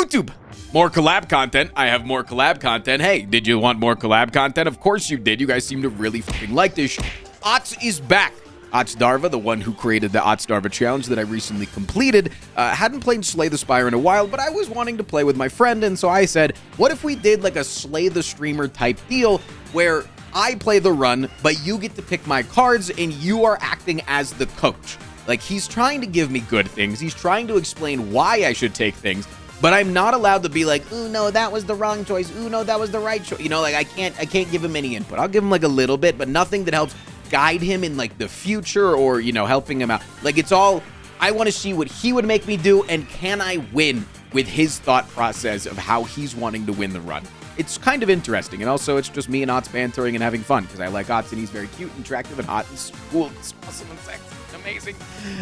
YouTube. More collab content. I have more collab content. Hey, did you want more collab content? Of course you did. You guys seem to really fucking like this shit. Otz is back. Otzdarva, the one who created the Otzdarva challenge that I recently completed, hadn't played Slay the Spire in a while, but I was wanting to play with my friend, and so I said, what if we did like a Slay the Streamer type deal where I play the run, but you get to pick my cards and you are acting as the coach. Like, he's trying to give me good things. He's trying to explain why I should take things, but I'm not allowed to be like, ooh, no, that was the wrong choice. Ooh, no, that was the right choice. You know, like I can't give him any input. I'll give him like a little bit, but nothing that helps guide him in like the future or, you know, helping him out. Like, it's all, I want to see what he would make me do, and can I win with his thought process of how he's wanting to win the run. It's kind of interesting, and also it's just me and Otz bantering and having fun, because I like Otz, and he's very cute and attractive and hot and cool and awesome and sexy and amazing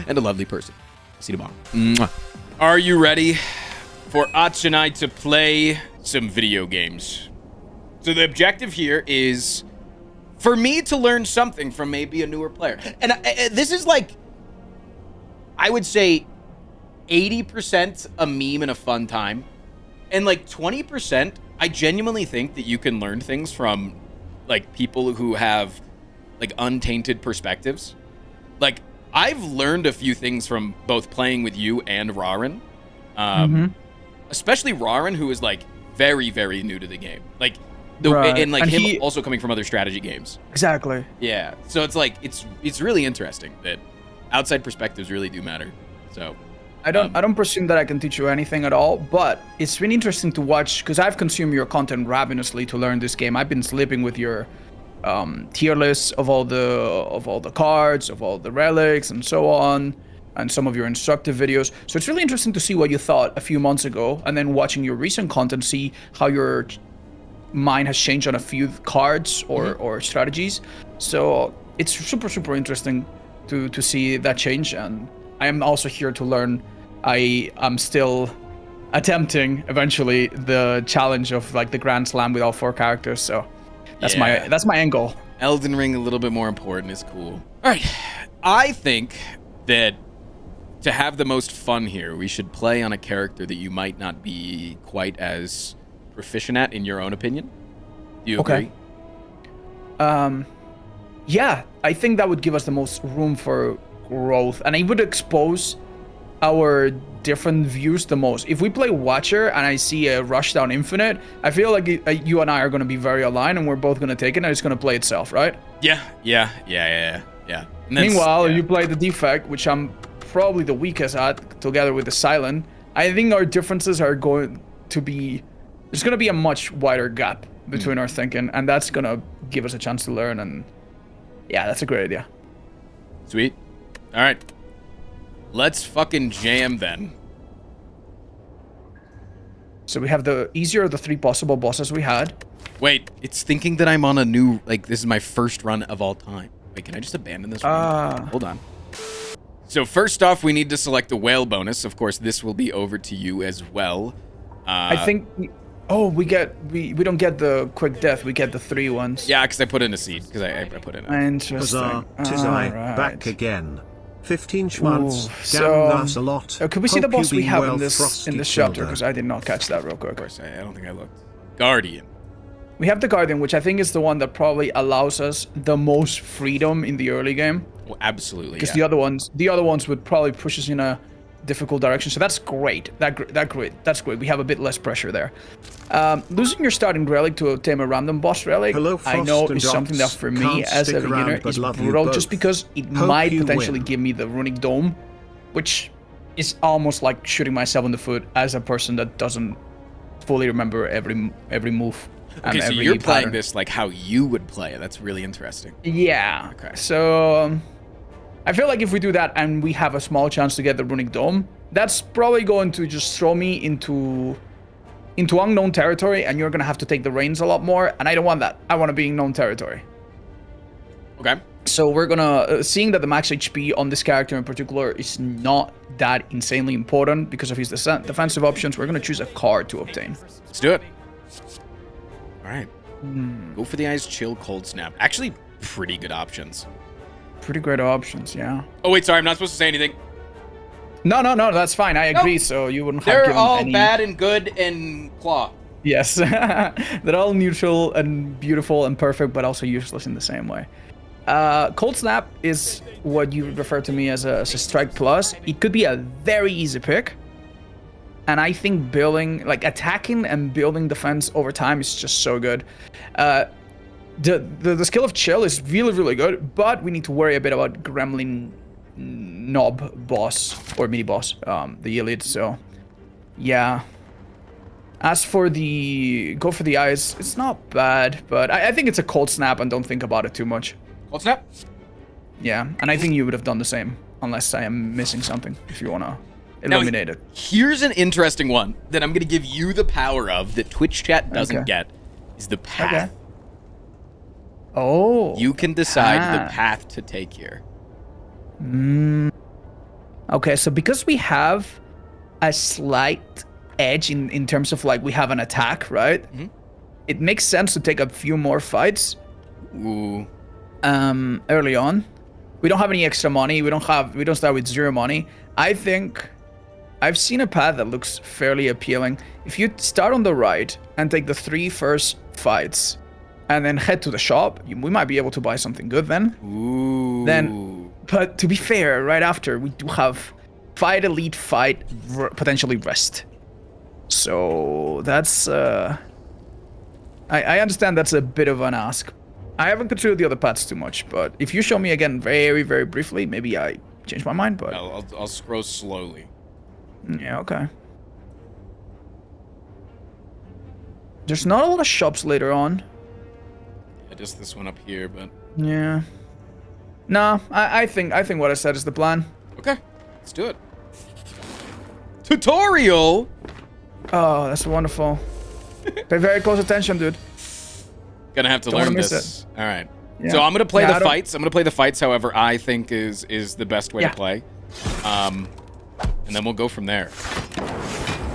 and a lovely person. See you tomorrow. Mwah. Are you ready for Otz and I to play some video games? So the objective here is for me to learn something from maybe a newer player. And this is like, I would say 80% a meme and a fun time. And like 20%, I genuinely think that you can learn things from like people who have like untainted perspectives. Like, I've learned a few things from both playing with you and Rarin. Especially Rarin, who is like very, very new to the game. Like, and like him also coming from other strategy games. Exactly. Yeah. So it's like it's really interesting that outside perspectives really do matter. So I don't presume that I can teach you anything at all, but it's been interesting to watch, because I've consumed your content ravenously to learn this game. I've been sleeping with your tier lists of all the cards, of all the relics, and so on, and some of your instructive videos. So it's really interesting to see what you thought a few months ago, and then watching your recent content, see how your mind has changed on a few cards or strategies. So it's super interesting to see that change, and I am also here to learn. I am still attempting eventually the challenge of like the Grand Slam with all 4 characters, so that's my end goal. Elden Ring a little bit more important is cool. All right, I think that to have the most fun here, we should play on a character that you might not be quite as proficient at, in your own opinion. Do you agree? Yeah, I think that would give us the most room for growth, and it would expose our different views the most. If we play Watcher and I see a Rushdown Infinite, I feel like you and I are going to be very aligned, and we're both going to take it, and it's going to play itself, right? Yeah. Meanwhile, you play the Defect, which I'm probably the weakest at, together with the Silent. I think our differences are going to be, there's going to be a much wider gap between our thinking, and that's going to give us a chance to learn, and yeah, that's a great idea. Sweet. All right. Let's fucking jam then. So we have the easier of the 3 possible bosses we had. Wait, it's thinking that I'm on a new, like, this is my first run of all time. Wait, can I just abandon this run? Hold on. So first off, we need to select the whale bonus. Of course, this will be over to you as well. I think, we don't get the quick death. We get the 3 ones. Yeah, because I put in a seed. Because I put in a... Interesting. Tis I, back again. 15 schmonths, so, damn, that's a lot. Could we see the boss we have well in this chapter? Because I did not catch that real quick. Of course, I don't think I looked. Guardian. We have the Guardian, which I think is the one that probably allows us the most freedom in the early game. Well, absolutely, because the other ones would probably push us in a difficult direction. So that's great. That's great. We have a bit less pressure there. Losing your starting relic to obtain a random boss relic, I know is something that for me as a beginner is brutal, just because it might potentially give me the runic dome, which is almost like shooting myself in the foot as a person that doesn't fully remember every move. Okay, so you're playing this like how you would play it. That's really interesting. Yeah. Okay. So I feel like if we do that and we have a small chance to get the runic dome, that's probably going to just throw me into unknown territory, and you're gonna have to take the reins a lot more, and I don't want that. I want to be in known territory. Okay. So we're gonna, seeing that the max HP on this character in particular is not that insanely important because of his defensive options, we're gonna choose a card to obtain. Let's do it. All right. Go for the Eyes Chill, Cold Snap. Actually, pretty good options. Pretty great options, yeah. Oh, wait, sorry. I'm not supposed to say anything. No, that's fine. I agree. So you wouldn't have They're given all any... bad and good and claw. Yes. They're all neutral and beautiful and perfect, but also useless in the same way. Cold Snap is what you refer to me as a strike plus. It could be a very easy pick. And I think building, like attacking and building defense over time is just so good. The skill of Chill is really, really good, but we need to worry a bit about Gremlin Knob boss or mini boss, the elite. So, yeah. As for the go for the eyes, it's not bad, but I think it's a Cold Snap and don't think about it too much. Cold Snap? Yeah, and I think you would have done the same, unless I am missing something, if you want to eliminate it. Here's an interesting one that I'm going to give you the power of that Twitch chat doesn't get, is the path. Okay. Oh. You can decide the path to take here. Okay, so because we have a slight edge in terms of like we have an attack, right? Mm-hmm. It makes sense to take a few more fights. Ooh. Early on. We don't have any extra money. We don't start with 0 money. I think I've seen a path that looks fairly appealing. If you start on the right and take the 3 first fights and then head to the shop, we might be able to buy something good then. Ooh. But to be fair, right after we do have fight elite, fight potentially rest. So that's I understand that's a bit of an ask. I haven't considered the other paths too much, but if you show me again very, very briefly, maybe I change my mind. But I'll scroll slowly. Yeah, okay. There's not a lot of shops later on. Yeah, just this one up here, but yeah. No, I think what I said is the plan. okay, let's do it. Tutorial. Oh, that's wonderful. Pay very close attention, dude. Gonna have to Don't learn wanna miss this. All right. Yeah. So I'm gonna play Yeah, the fights. I'm gonna play the fights however I think is the best way to play. And then we'll go from there.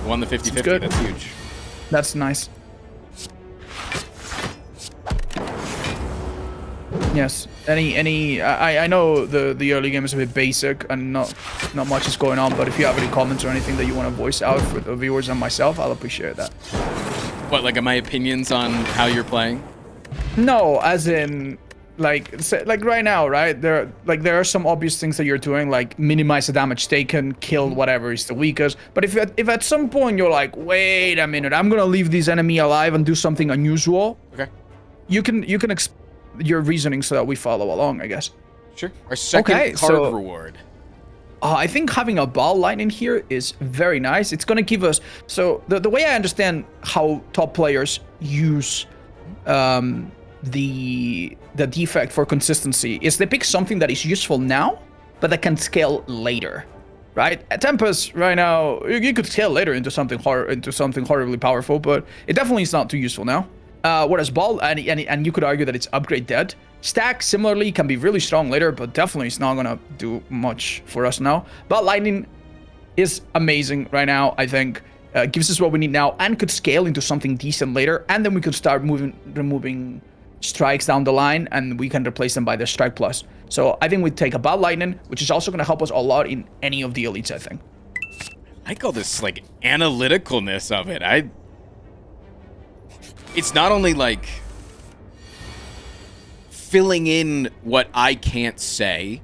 Won the 50-50. good. That's huge. That's nice. Yes. I know the early game is a bit basic and not much is going on, but if you have any comments or anything that you want to voice out for the viewers and myself, I'll appreciate that. What, like my opinions on how you're playing? No, as in like right now, right? There are some obvious things that you're doing, like minimize the damage taken, kill whatever is the weakest. But if at some point you're like, wait a minute, I'm gonna leave this enemy alive and do something unusual. Okay. You can your reasoning so that we follow along, I guess. Sure. Our second card reward. I think having a ball line in here is very nice. It's gonna give us, so the way I understand how top players use the defect for consistency is they pick something that is useful now, but that can scale later, right? At Tempest right now, you could scale later into something horribly powerful, but it definitely is not too useful now. Whereas Ball, and you could argue that it's upgrade dead. Stack, similarly, can be really strong later, but definitely it's not gonna do much for us now. But Lightning is amazing right now, I think. Gives us what we need now, and could scale into something decent later, and then we could start removing strikes down the line, and we can replace them by the Strike Plus. So I think we take a Ball Lightning, which is also gonna help us a lot in any of the elites, I think. I like all this, like, analyticalness of it. It's not only, like, filling in what I can't say,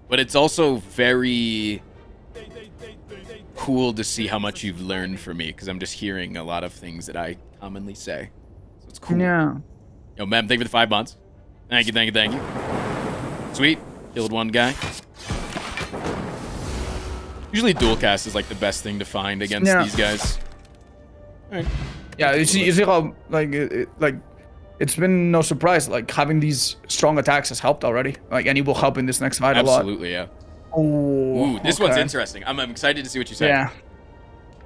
but it's also very cool to see how much you've learned from me, because I'm just hearing a lot of things that I commonly say. So it's cool. Yeah. Yo, Mem, thank you for the 5 months. Thank you, thank you, thank you. Sweet. Killed one guy. Usually dual cast is, like, the best thing to find against these guys. All right. Yeah, you see how, like, it's been no surprise. Like, having these strong attacks has helped already. Like, and it will help in this next fight a lot. Absolutely, yeah. Oh, this one's interesting. I'm excited to see what you say. Yeah.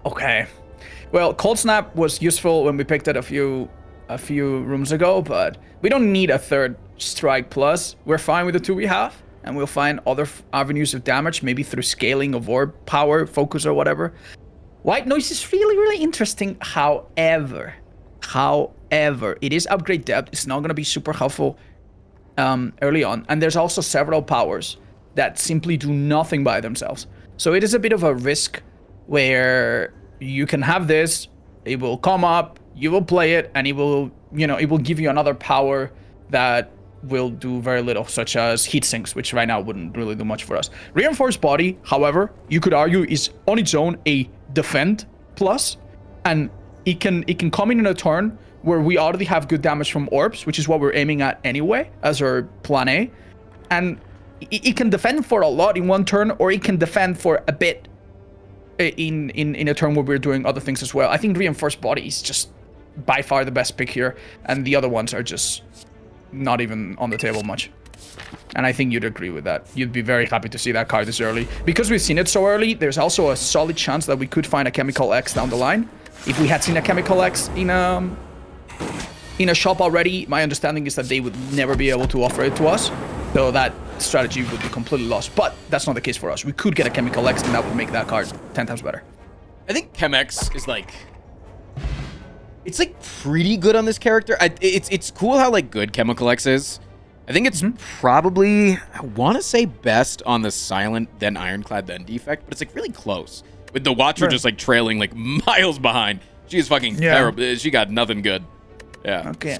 Okay. Well, Cold Snap was useful when we picked it a few rooms ago, but we don't need a third Strike Plus. We're fine with the 2 we have, and we'll find other avenues of damage, maybe through scaling of orb power, focus, or whatever. White Noise is really, really interesting. However, it is upgrade depth. It's not going to be super helpful early on. And there's also several powers that simply do nothing by themselves. So it is a bit of a risk where you can have this, it will come up, you will play it, and it will, it will give you another power that will do very little, such as heat sinks, which right now wouldn't really do much for us. Reinforced body, however, you could argue is on its own a defend plus, and it can come in a turn where we already have good damage from orbs, which is what we're aiming at anyway as our plan A, and it can defend for a lot in one turn, or it can defend for a bit in a turn where we're doing other things as well. I think reinforced body is just by far the best pick here, and the other ones are just not even on the table much. And I think you'd agree with that. You'd be very happy to see that card this early. Because we've seen it so early, there's also a solid chance that we could find a Chemical X down the line. If we had seen a Chemical X in a shop already, my understanding is that they would never be able to offer it to us. So that strategy would be completely lost. But that's not the case for us. We could get a Chemical X, and that would make that card 10 times better. I think Chemex is like... It's like pretty good on this character. It's cool how like good Chemical X is. I think it's probably, I want to say best on the Silent, then Ironclad, then Defect, but it's like really close. With the Watcher just like trailing like miles behind. She is fucking terrible. She got nothing good. Yeah. Okay.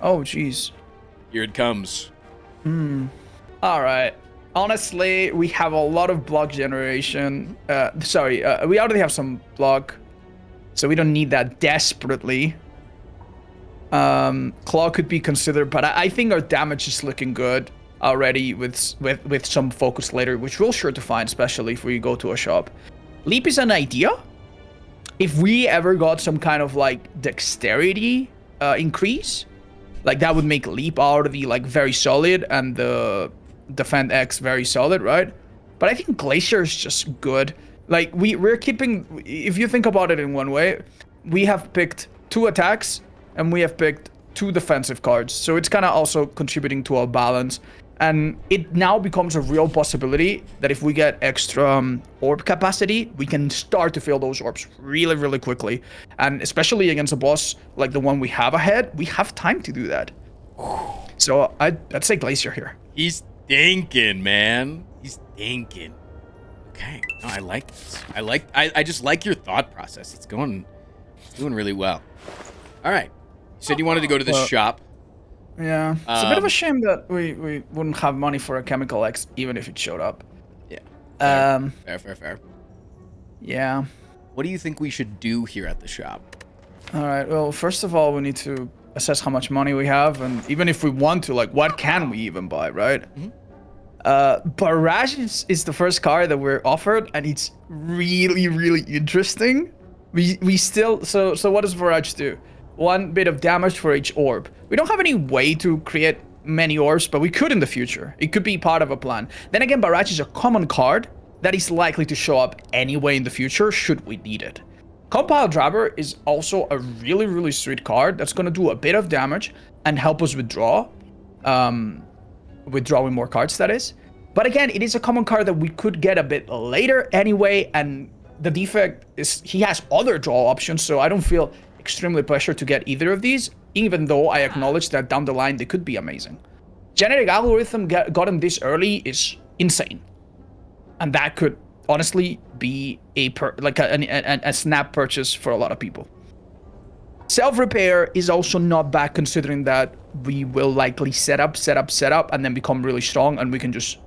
Oh, jeez. Here it comes. All right. Honestly, we have a lot of block generation. We already have some block. So we don't need that desperately. Claw could be considered, but I think our damage is looking good already with some focus later, which we'll sure to find, especially if we go to a shop. Leap is an idea. If we ever got some kind of like dexterity increase, like that would make Leap already like very solid and the Defend X very solid, right? But I think Glacier is just good. Like, we're keeping... If you think about it in one way, we have picked 2 attacks, and we have picked 2 defensive cards. So it's kind of also contributing to our balance. And it now becomes a real possibility that if we get extra orb capacity, we can start to fill those orbs really, really quickly. And especially against a boss like the one we have ahead, we have time to do that. So I'd say Glacier here. He's thinking, man. He's thinking. Okay, no, I like this. I just like your thought process. It's doing really well. All right, you said you wanted to go to the shop. Yeah, it's a bit of a shame that we wouldn't have money for a Chemical X, even if it showed up. Yeah. Fair. Yeah. What do you think we should do here at the shop? All right. Well, first of all, we need to assess how much money we have, and even if we want to, like, what can we even buy, right? Barrage is the first card that we're offered, and it's really, really interesting. We still... So what does Barrage do? 1 bit of damage for each orb. We don't have any way to create many orbs, but we could in the future. It could be part of a plan. Then again, Barrage is a common card that is likely to show up anyway in the future, should we need it. Compile Driver is also a really, really sweet card that's going to do a bit of damage and help us withdraw. Withdrawing more cards, that is. But again, it is a common card that we could get a bit later anyway, and the defect is he has other draw options, so I don't feel extremely pressured to get either of these, even though I acknowledge that down the line they could be amazing. Genetic Algorithm gotten this early is insane, and that could honestly be a snap purchase for a lot of people. Self-repair is also not bad, considering that we will likely set up, and then become really strong, and we can just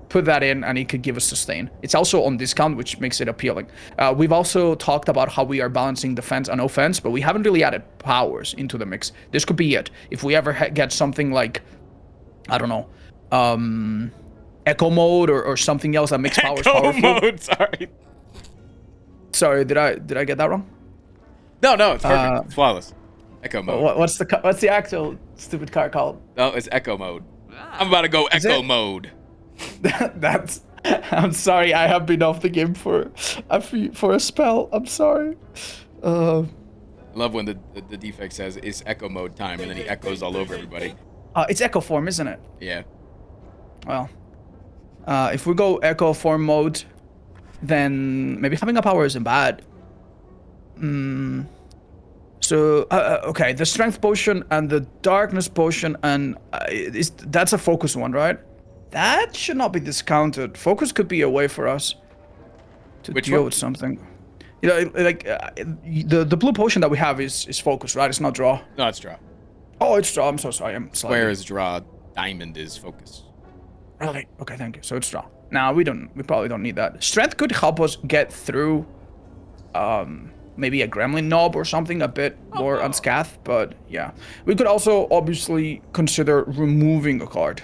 put that in, and it could give us sustain. It's also on discount, which makes it appealing. We've also talked about how we are balancing defense and offense, but we haven't really added powers into the mix. This could be it. If we ever get something like, I don't know, Echo Mode or something else that makes powers powerful. Echo Mode, sorry. Sorry, did I get that wrong? No, it's perfect. It's flawless. Echo Mode. What's the actual stupid card called? No, it's Echo Mode. I'm about to go Echo Mode. I'm sorry, I have been off the game for a spell. I'm sorry. I love when the defect says it's Echo Mode time, and then he echoes all over everybody. It's Echo Form, isn't it? Yeah. Well, if we go Echo Form mode, then maybe having a power isn't bad. So, okay, the Strength Potion and the Darkness Potion, and that's a focus one, right? That should not be discounted. Focus could be a way for us to Which deal one? with something. You know, like the blue potion that we have is focus, right? It's not draw. No, it's draw. Oh, it's draw. I'm so sorry. I'm slightly... Square is draw. Diamond is focus. Really? Okay, thank you. So it's draw. Now we probably don't need that. Strength could help us get through maybe a gremlin knob or something a bit more unscathed, but yeah. We could also obviously consider removing a card.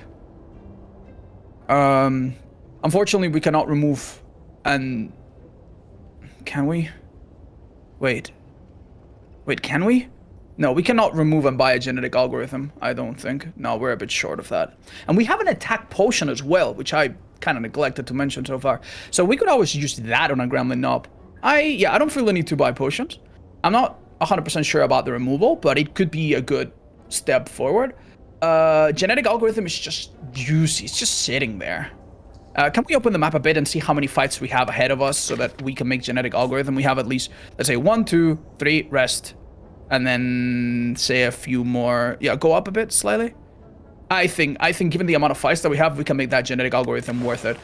Unfortunately we cannot remove an... Can we? Wait, can we? No, we cannot remove and buy a genetic algorithm, I don't think. No, we're a bit short of that. And we have an attack potion as well, which I kind of neglected to mention so far. So we could always use that on a gremlin knob. I don't feel the need to buy potions. I'm not 100% sure about the removal, but it could be a good step forward. Genetic algorithm is just juicy. It's just sitting there. Can we open the map a bit and see how many fights we have ahead of us so that we can make genetic algorithm? We have at least, let's say 1, 2, 3, rest. And then say a few more. Yeah, go up a bit slightly. I think given the amount of fights that we have, we can make that genetic algorithm worth it.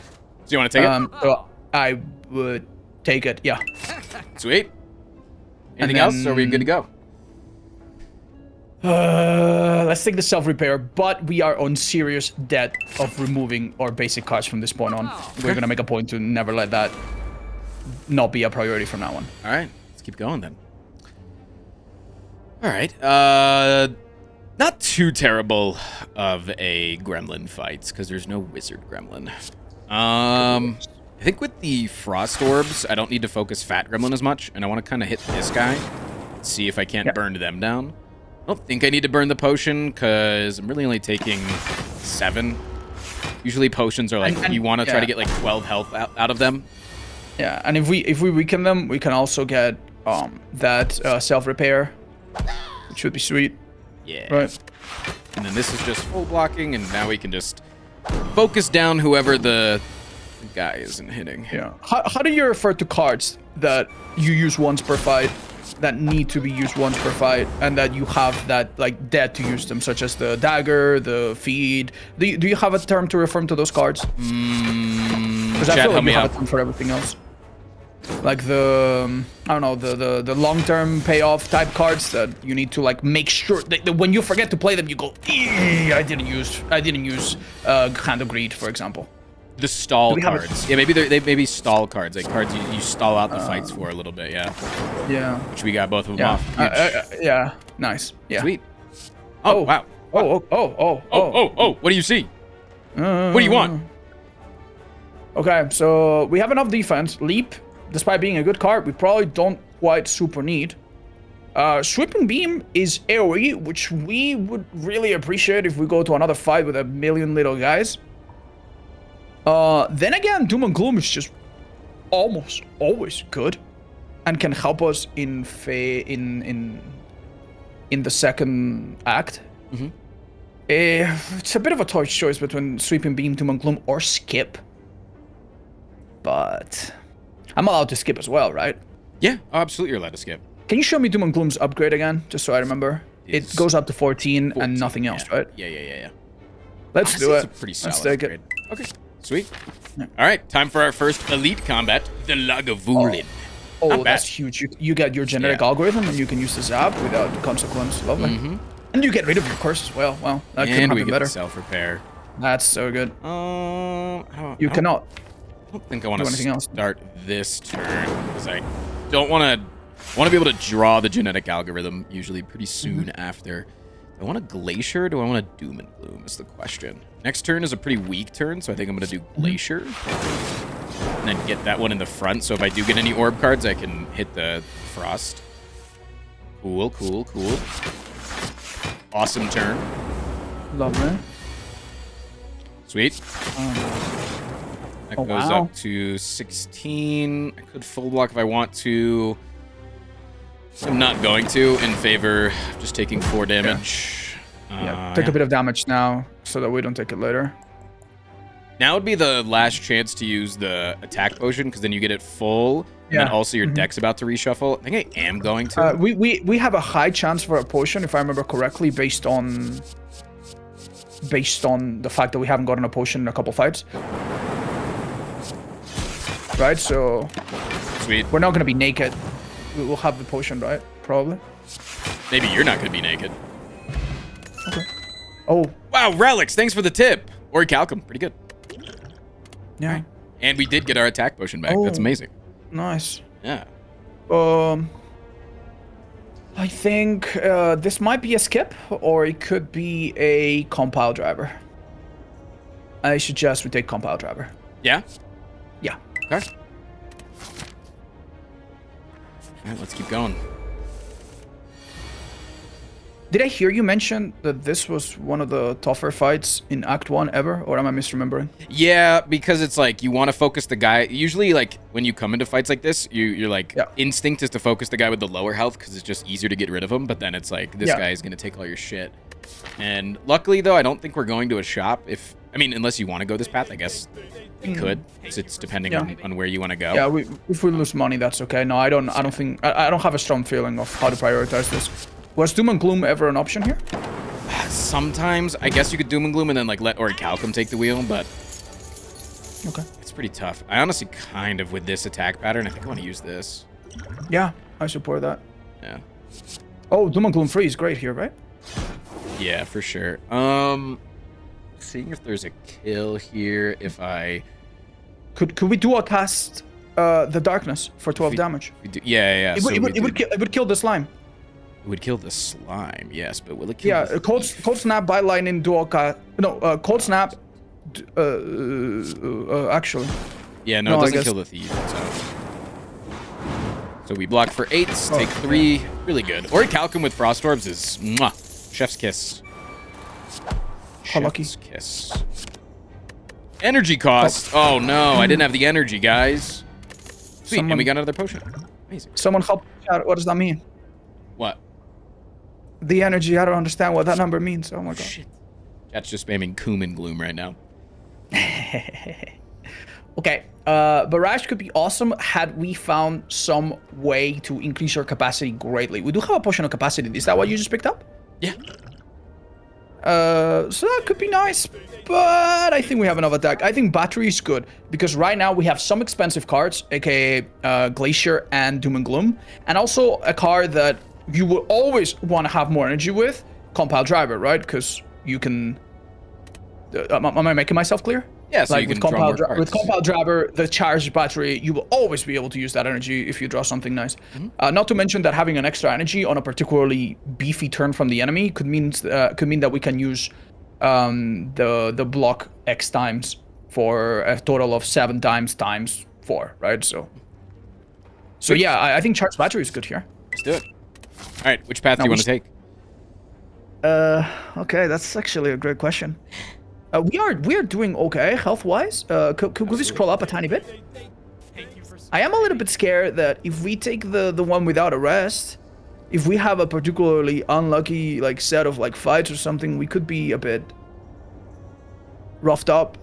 So you want to take it? So I would take it, yeah. Sweet. Anything else, or are we good to go? Let's take the self-repair, but we are on serious debt of removing our basic cards from this point on. We're gonna make a point to never let that not be a priority from now on. All right, let's keep going then. All right, not too terrible of a gremlin fight, because there's no wizard gremlin. I think with the frost orbs, I don't need to focus fat gremlin as much, and I want to kind of hit this guy, see if I can't burn them down. I don't think I need to burn the potion, because I'm really only taking 7. Usually potions are like, you want to try to get like 12 health out of them. Yeah, and if we weaken them, we can also get that self-repair, which would be sweet. Yeah. Right. And then this is just full blocking, and now we can just focus down whoever the guy isn't hitting. Yeah. How do you refer to cards that you use once per fight, that need to be used once per fight, and that you have that like debt to use them, such as the dagger, the feed? Do you have a term to refer to those cards? Because I feel like we have a term for everything else. Like the I don't know, the long-term payoff type cards that you need to like make sure that when you forget to play them, you go, I didn't use Hand of Greed, for example. The stall cards. Yeah, maybe they may be stall cards, like cards you stall out the fights for a little bit. Yeah. Yeah. Which we got both of them off. Yeah. Nice. Yeah. Sweet. Oh wow. Oh. What do you see? What do you want? Okay, so we have enough defense. Leap, despite being a good card, we probably don't quite super need. Sweeping Beam is AoE, which we would really appreciate if we go to another fight with a million little guys. Then again, Doom and Gloom is just almost always good, and can help us in the second act. Mm-hmm. It's a bit of a tough choice between Sweeping Beam, Doom and Gloom, or skip. But I'm allowed to skip as well, right? Yeah, absolutely you're allowed to skip. Can you show me Doom and Gloom's upgrade again, just so I remember? It goes up to 14 and nothing else, right? Yeah. Let's do it. It's a pretty solid Let's take upgrade. it. Okay, sweet. All right, time for our first elite combat, the Lagavulin. Oh, that's huge. You get your genetic algorithm, and you can use the zap without the consequence. Lovely. Mm-hmm. And you get rid of your curse as well. Well, that could have been better. Self-repair. That's so good. You cannot. I don't think I want to start this turn because I don't want to be able to draw the genetic algorithm usually pretty soon after. Do I want a Glacier or do I want a Doom and Gloom is the question. Next turn is a pretty weak turn, so I think I'm going to do Glacier. And then get that one in the front, so if I do get any orb cards, I can hit the Frost. Cool. Awesome turn. Lovely. Sweet. That goes up to 16. I could full block if I want to. I'm not going to, in favor of just taking 4 damage. Take a bit of damage now, so that we don't take it later. Now would be the last chance to use the attack potion, because then you get it full, and then also your deck's about to reshuffle. I think I am going to. We have a high chance for a potion, if I remember correctly, based on based on the fact that we haven't gotten a potion in a couple fights. Right, so Sweet. we're not gonna be naked. We'll have the potion, right? Probably. Maybe you're not gonna be naked. Okay. Oh, Wow, relics. Thanks for the tip. Orichalcum, pretty good. yeah. And we did get our attack potion back. That's Oh. amazing. Nice. Yeah. I think this might be a skip, or it could be a compile driver. I suggest we take compile driver. Yeah. Yeah. Okay. All right, let's keep going. Did I hear you mention that this was one of the tougher fights in Act 1 ever, or am I misremembering? Yeah, because it's like you want to focus the guy. Usually, like when you come into fights like this, you're like instinct is to focus the guy with the lower health because it's just easier to get rid of him. But then it's like this guy is gonna take all your shit. And luckily, though, I don't think we're going to a shop. Unless you want to go this path, I guess we could. It's depending on where you want to go. Yeah, if we lose money, that's okay. No, I don't have a strong feeling of how to prioritize this. Was Doom and Gloom ever an option here? Sometimes, I guess you could Doom and Gloom and then like let Orichalcum take the wheel, but Okay. it's pretty tough. I honestly kind of, with this attack pattern, I think I want to use this. Yeah, I support that. Yeah. Oh, Doom and Gloom 3 is great here, right? Yeah, for sure. Seeing if there's a kill here, if I... Could we dual cast the Darkness for 12 damage? Yeah. It would kill the slime. It would kill the slime, yes, but will it kill Yeah, the... cold snap by lightning dual cast. No, cold snap. Actually. Yeah, no, it doesn't kill the thief. So we block for 8, take 3. Really good. Orichalcum with Frost Orbs is mwah, chef's kiss. How lucky. Chef's kiss. Energy cost. Oh no, I didn't have the energy, guys. Sweet, and we got another potion. Amazing. Someone help chat. What does that mean? What? The energy. I don't understand what that number means. Oh my god. Shit. Chat's just spamming Coom and Gloom right now. Okay. Barrage could be awesome had we found some way to increase our capacity greatly. We do have a potion of capacity. Is that what you just picked up? Yeah. So that could be nice, but I think we have enough attack. I think battery is good because right now we have some expensive cards, aka Glacier and Doom and Gloom, and also a card that you will always want to have more energy with, Compile Driver, right? Because you can... am I making myself clear? Yeah, so like you can with draw more cards. With Compile Driver, the charged battery, you will always be able to use that energy if you draw something nice. Not to mention that having an extra energy on a particularly beefy turn from the enemy could mean that we can use the block X times for a total of 7 times 4, right? So yeah, I think charged battery is good here. Let's do it. All right, which path do you want to take? Okay, that's actually a great question. We are doing okay health-wise. Could we scroll up a tiny bit? I am a little bit scared that if we take the one without a rest, if we have a particularly unlucky like set of like fights or something, we could be a bit roughed up.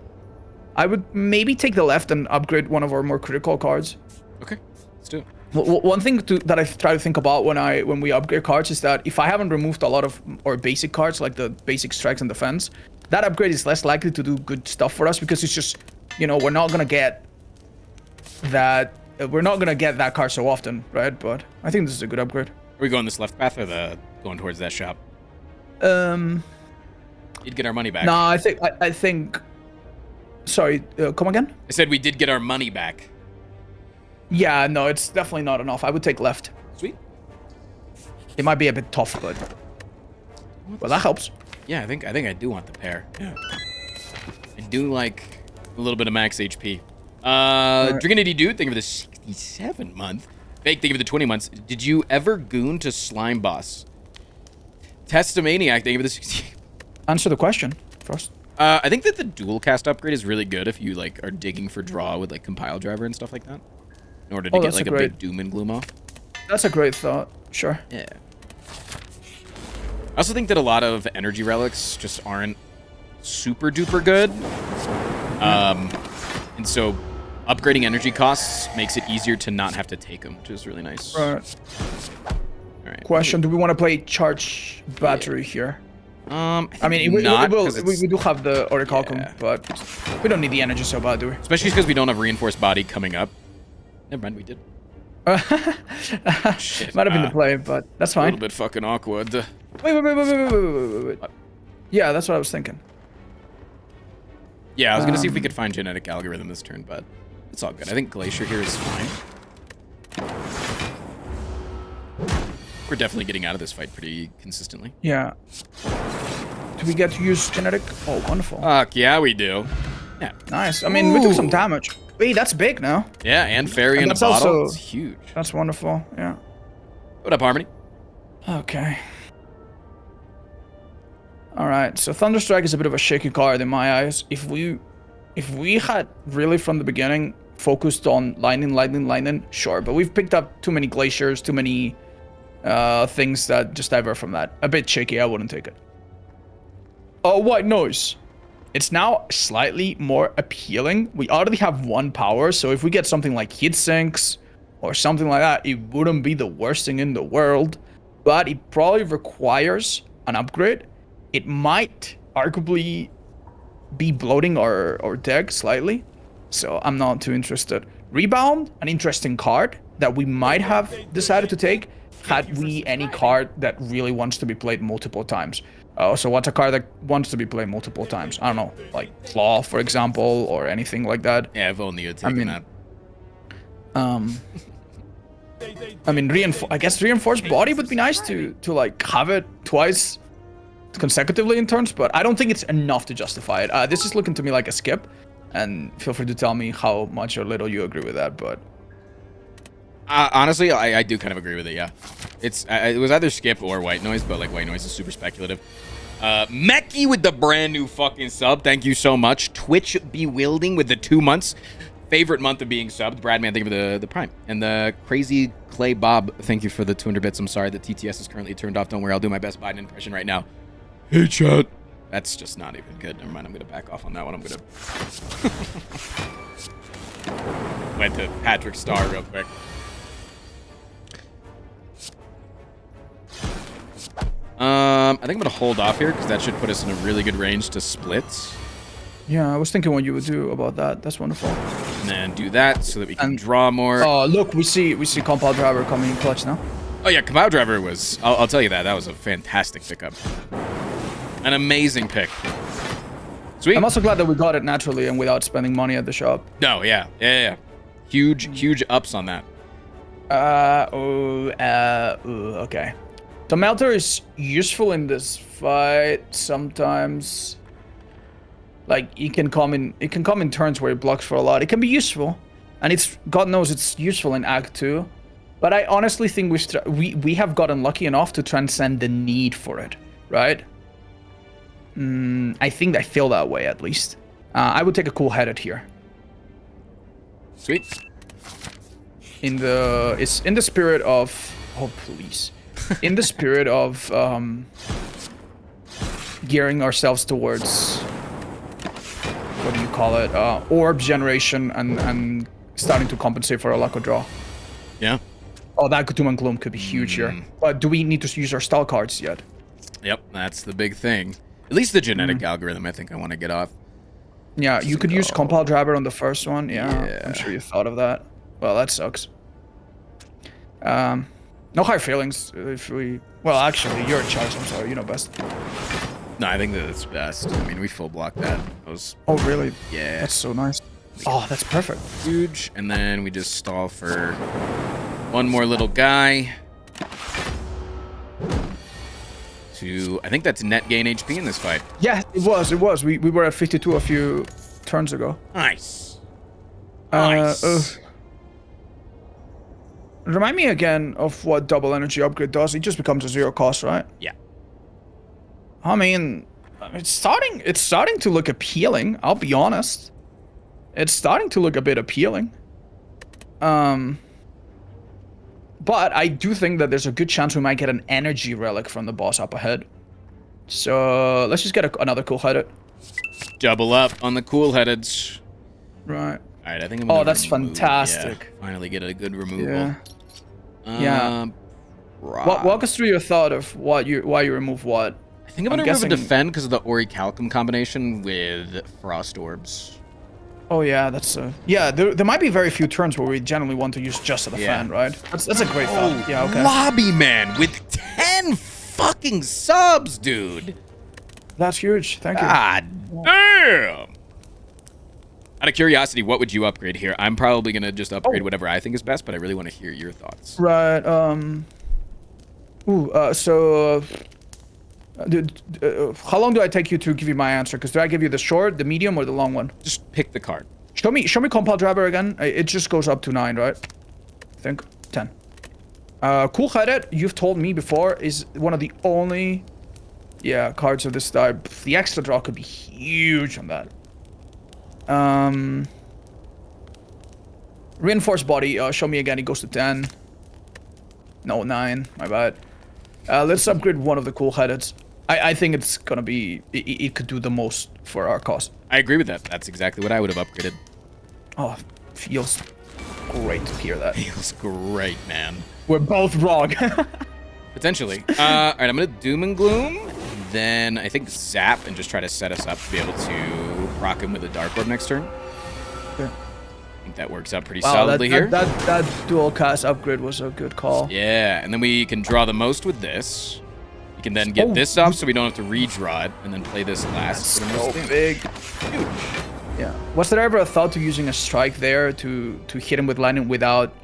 I would maybe take the left and upgrade one of our more critical cards. Okay, let's do it. One thing that I try to think about when we upgrade cards is that if I haven't removed a lot of our basic cards, like the basic strikes and defense, that upgrade is less likely to do good stuff for us because it's just, we're not gonna get that card so often, right? But I think this is a good upgrade. Are we going this left path or going towards that shop? You'd get our money back. No, I think. Sorry, come again? I said we did get our money back. Yeah, no, it's definitely not enough. I would take left. Sweet. It might be a bit tough, but well, that helps. Yeah, I think I do want the pair. Yeah. I do like a little bit of max HP. Drinkinity Dude, thank you for the 67 month. Fake, thank you for the 20 months. Did you ever goon to Slime Boss? Testamaniac, thank you for the 60. Answer the question first. I think that the dual cast upgrade is really good if you like are digging for draw with like Compile Driver and stuff like that. In order to get like a big Doom and Gloom off. That's a great thought. Sure. Yeah. I also think that a lot of energy relics just aren't super duper good. And so upgrading energy costs makes it easier to not have to take them, which is really nice. Right. All right. Question, do we want to play charge battery here? I mean, we do have the Orichalcum, but we don't need the energy so bad, do we? Especially because we don't have reinforced body coming up. Never mind, we did. Shit, Might have been the play, but that's fine. A little bit fucking awkward. Wait. What? Yeah, that's what I was thinking. Yeah, I was gonna see if we could find genetic algorithm this turn, but it's all good. I think Glacier here is fine. We're definitely getting out of this fight pretty consistently. Yeah. Do we get to use genetic? Oh, wonderful. Fuck, yeah, we do. Yeah. Nice. I mean, we took some damage. Wait, that's big now. Yeah, and Fairy in the bottle. It's huge. That's wonderful, yeah. What up, Harmony? Okay. Alright, so Thunderstrike is a bit of a shaky card in my eyes. If we had really from the beginning focused on lightning, sure. But we've picked up too many glaciers, too many things that just divert from that. A bit shaky, I wouldn't take it. Oh, white noise. It's now slightly more appealing. We already have 1 power, so if we get something like heat sinks or something like that, it wouldn't be the worst thing in the world. But it probably requires an upgrade. It might arguably be bloating our deck slightly, so I'm not too interested. Rebound, an interesting card that we might have decided to take had we any card that really wants to be played multiple times. So what's a card that wants to be played multiple times? I don't know, like Claw, for example, or anything like that. Yeah, if only you'd taken that. I mean, I guess Reinforced Body would be nice to like have it twice consecutively in turns, but I don't think it's enough to justify it. This is looking to me like a skip, and feel free to tell me how much or little you agree with that, but... honestly, I do kind of agree with it, yeah. It was either skip or white noise, but like white noise is super speculative. Meki with the brand new fucking sub. Thank you so much. Twitch Bewilding with the 2 months. Favorite month of being subbed. Bradman, thank you for the prime. And the Crazy Clay Bob, thank you for the 200 bits. I'm sorry that TTS is currently turned off. Don't worry, I'll do my best Biden impression right now. Hey, chat. That's just not even good. Never mind, I'm going to back off on that one. I'm going to... Went to Patrick Starr real quick. I think I'm going to hold off here because that should put us in a really good range to split. Yeah, I was thinking what you would do about that. That's wonderful. And then do that so that we can draw more. Oh, look, we see Compound Driver coming in clutch now. Oh, yeah, Compound Driver was... I'll tell you that. That was a fantastic pickup. An amazing pick. Sweet. I'm also glad that we got it naturally and without spending money at the shop. No, yeah. Huge ups on that. Okay. The Melter is useful in this fight sometimes. Like it can come in turns where it blocks for a lot. It can be useful, and it's God knows it's useful in Act 2. But I honestly think we have gotten lucky enough to transcend the need for it, right? I think I feel that way at least. I would take a cool-headed here. Sweet. It's in the spirit of please. In the spirit of gearing ourselves towards what do you call it? Orb generation and starting to compensate for a luck or draw. Yeah. Oh, that Doom and Gloom could be huge here. But do we need to use our style cards yet? Yep, that's the big thing. At least the genetic algorithm, I think I want to get off. Yeah, you could use Compile Driver on the first one. Yeah, I'm sure you thought of that. Well, that sucks. No hard feelings if we... Well, actually, you're in charge. I'm sorry. You know best. No, I think that it's best. I mean, we full blocked that. Oh, really? Yeah. That's so nice. Oh, that's perfect. Huge. And then we just stall for one more little guy. I think that's net gain HP in this fight. Yeah, it was. We were at 52 a few turns ago. Nice. Remind me again of what double energy upgrade does. It just becomes a 0 cost, right? Yeah. I mean, it's starting to look appealing. I'll be honest. It's starting to look a bit appealing. But I do think that there's a good chance we might get an energy relic from the boss up ahead. So let's just get another cool-headed. Double up on the cool-headeds. Right. All right, I think I'm gonna that's fantastic. Yeah, finally get a good removal. Yeah. Walk us through your thought of why you remove what. I I think I'm gonna remove a defend because of the Orichalcum combination with Frost Orbs. Oh yeah, that's yeah. There might be very few turns where we generally want to use just a defend, right? That's a great thought. Yeah, okay. Lobby man with 10 fucking subs, dude. That's huge. Thank you. God damn. Out of curiosity, what would you upgrade here? I'm probably gonna just upgrade whatever I think is best, but I really want to hear your thoughts. Right. So. How long do I take you to give you my answer? Because do I give you the short, the medium, or the long one? Just pick the card. Show me Compile Driver again. It just goes up to 9, right? I think 10. Cool-headed, you've told me before, is one of the only, cards of this type. The extra draw could be huge on that. Reinforced body. Show me again. It goes to 10. No, 9. My bad. Let's upgrade one of the cool-headeds. I think it's gonna be... It could do the most for our cause. I agree with that. That's exactly what I would have upgraded. Oh, feels great to hear that. Feels great, man. We're both wrong. Potentially. All right, I'm gonna Doom and Gloom. Then I think Zap and just try to set us up to be able to proc him with a Dark Orb next turn. Okay. I think that works out pretty solidly here. That dual cast upgrade was a good call. Yeah, and then we can draw the most with this. We can then get this off so we don't have to redraw it, and then play this last. So big. Huge. Yeah. Was there ever a thought to using a strike there to hit him with lightning without...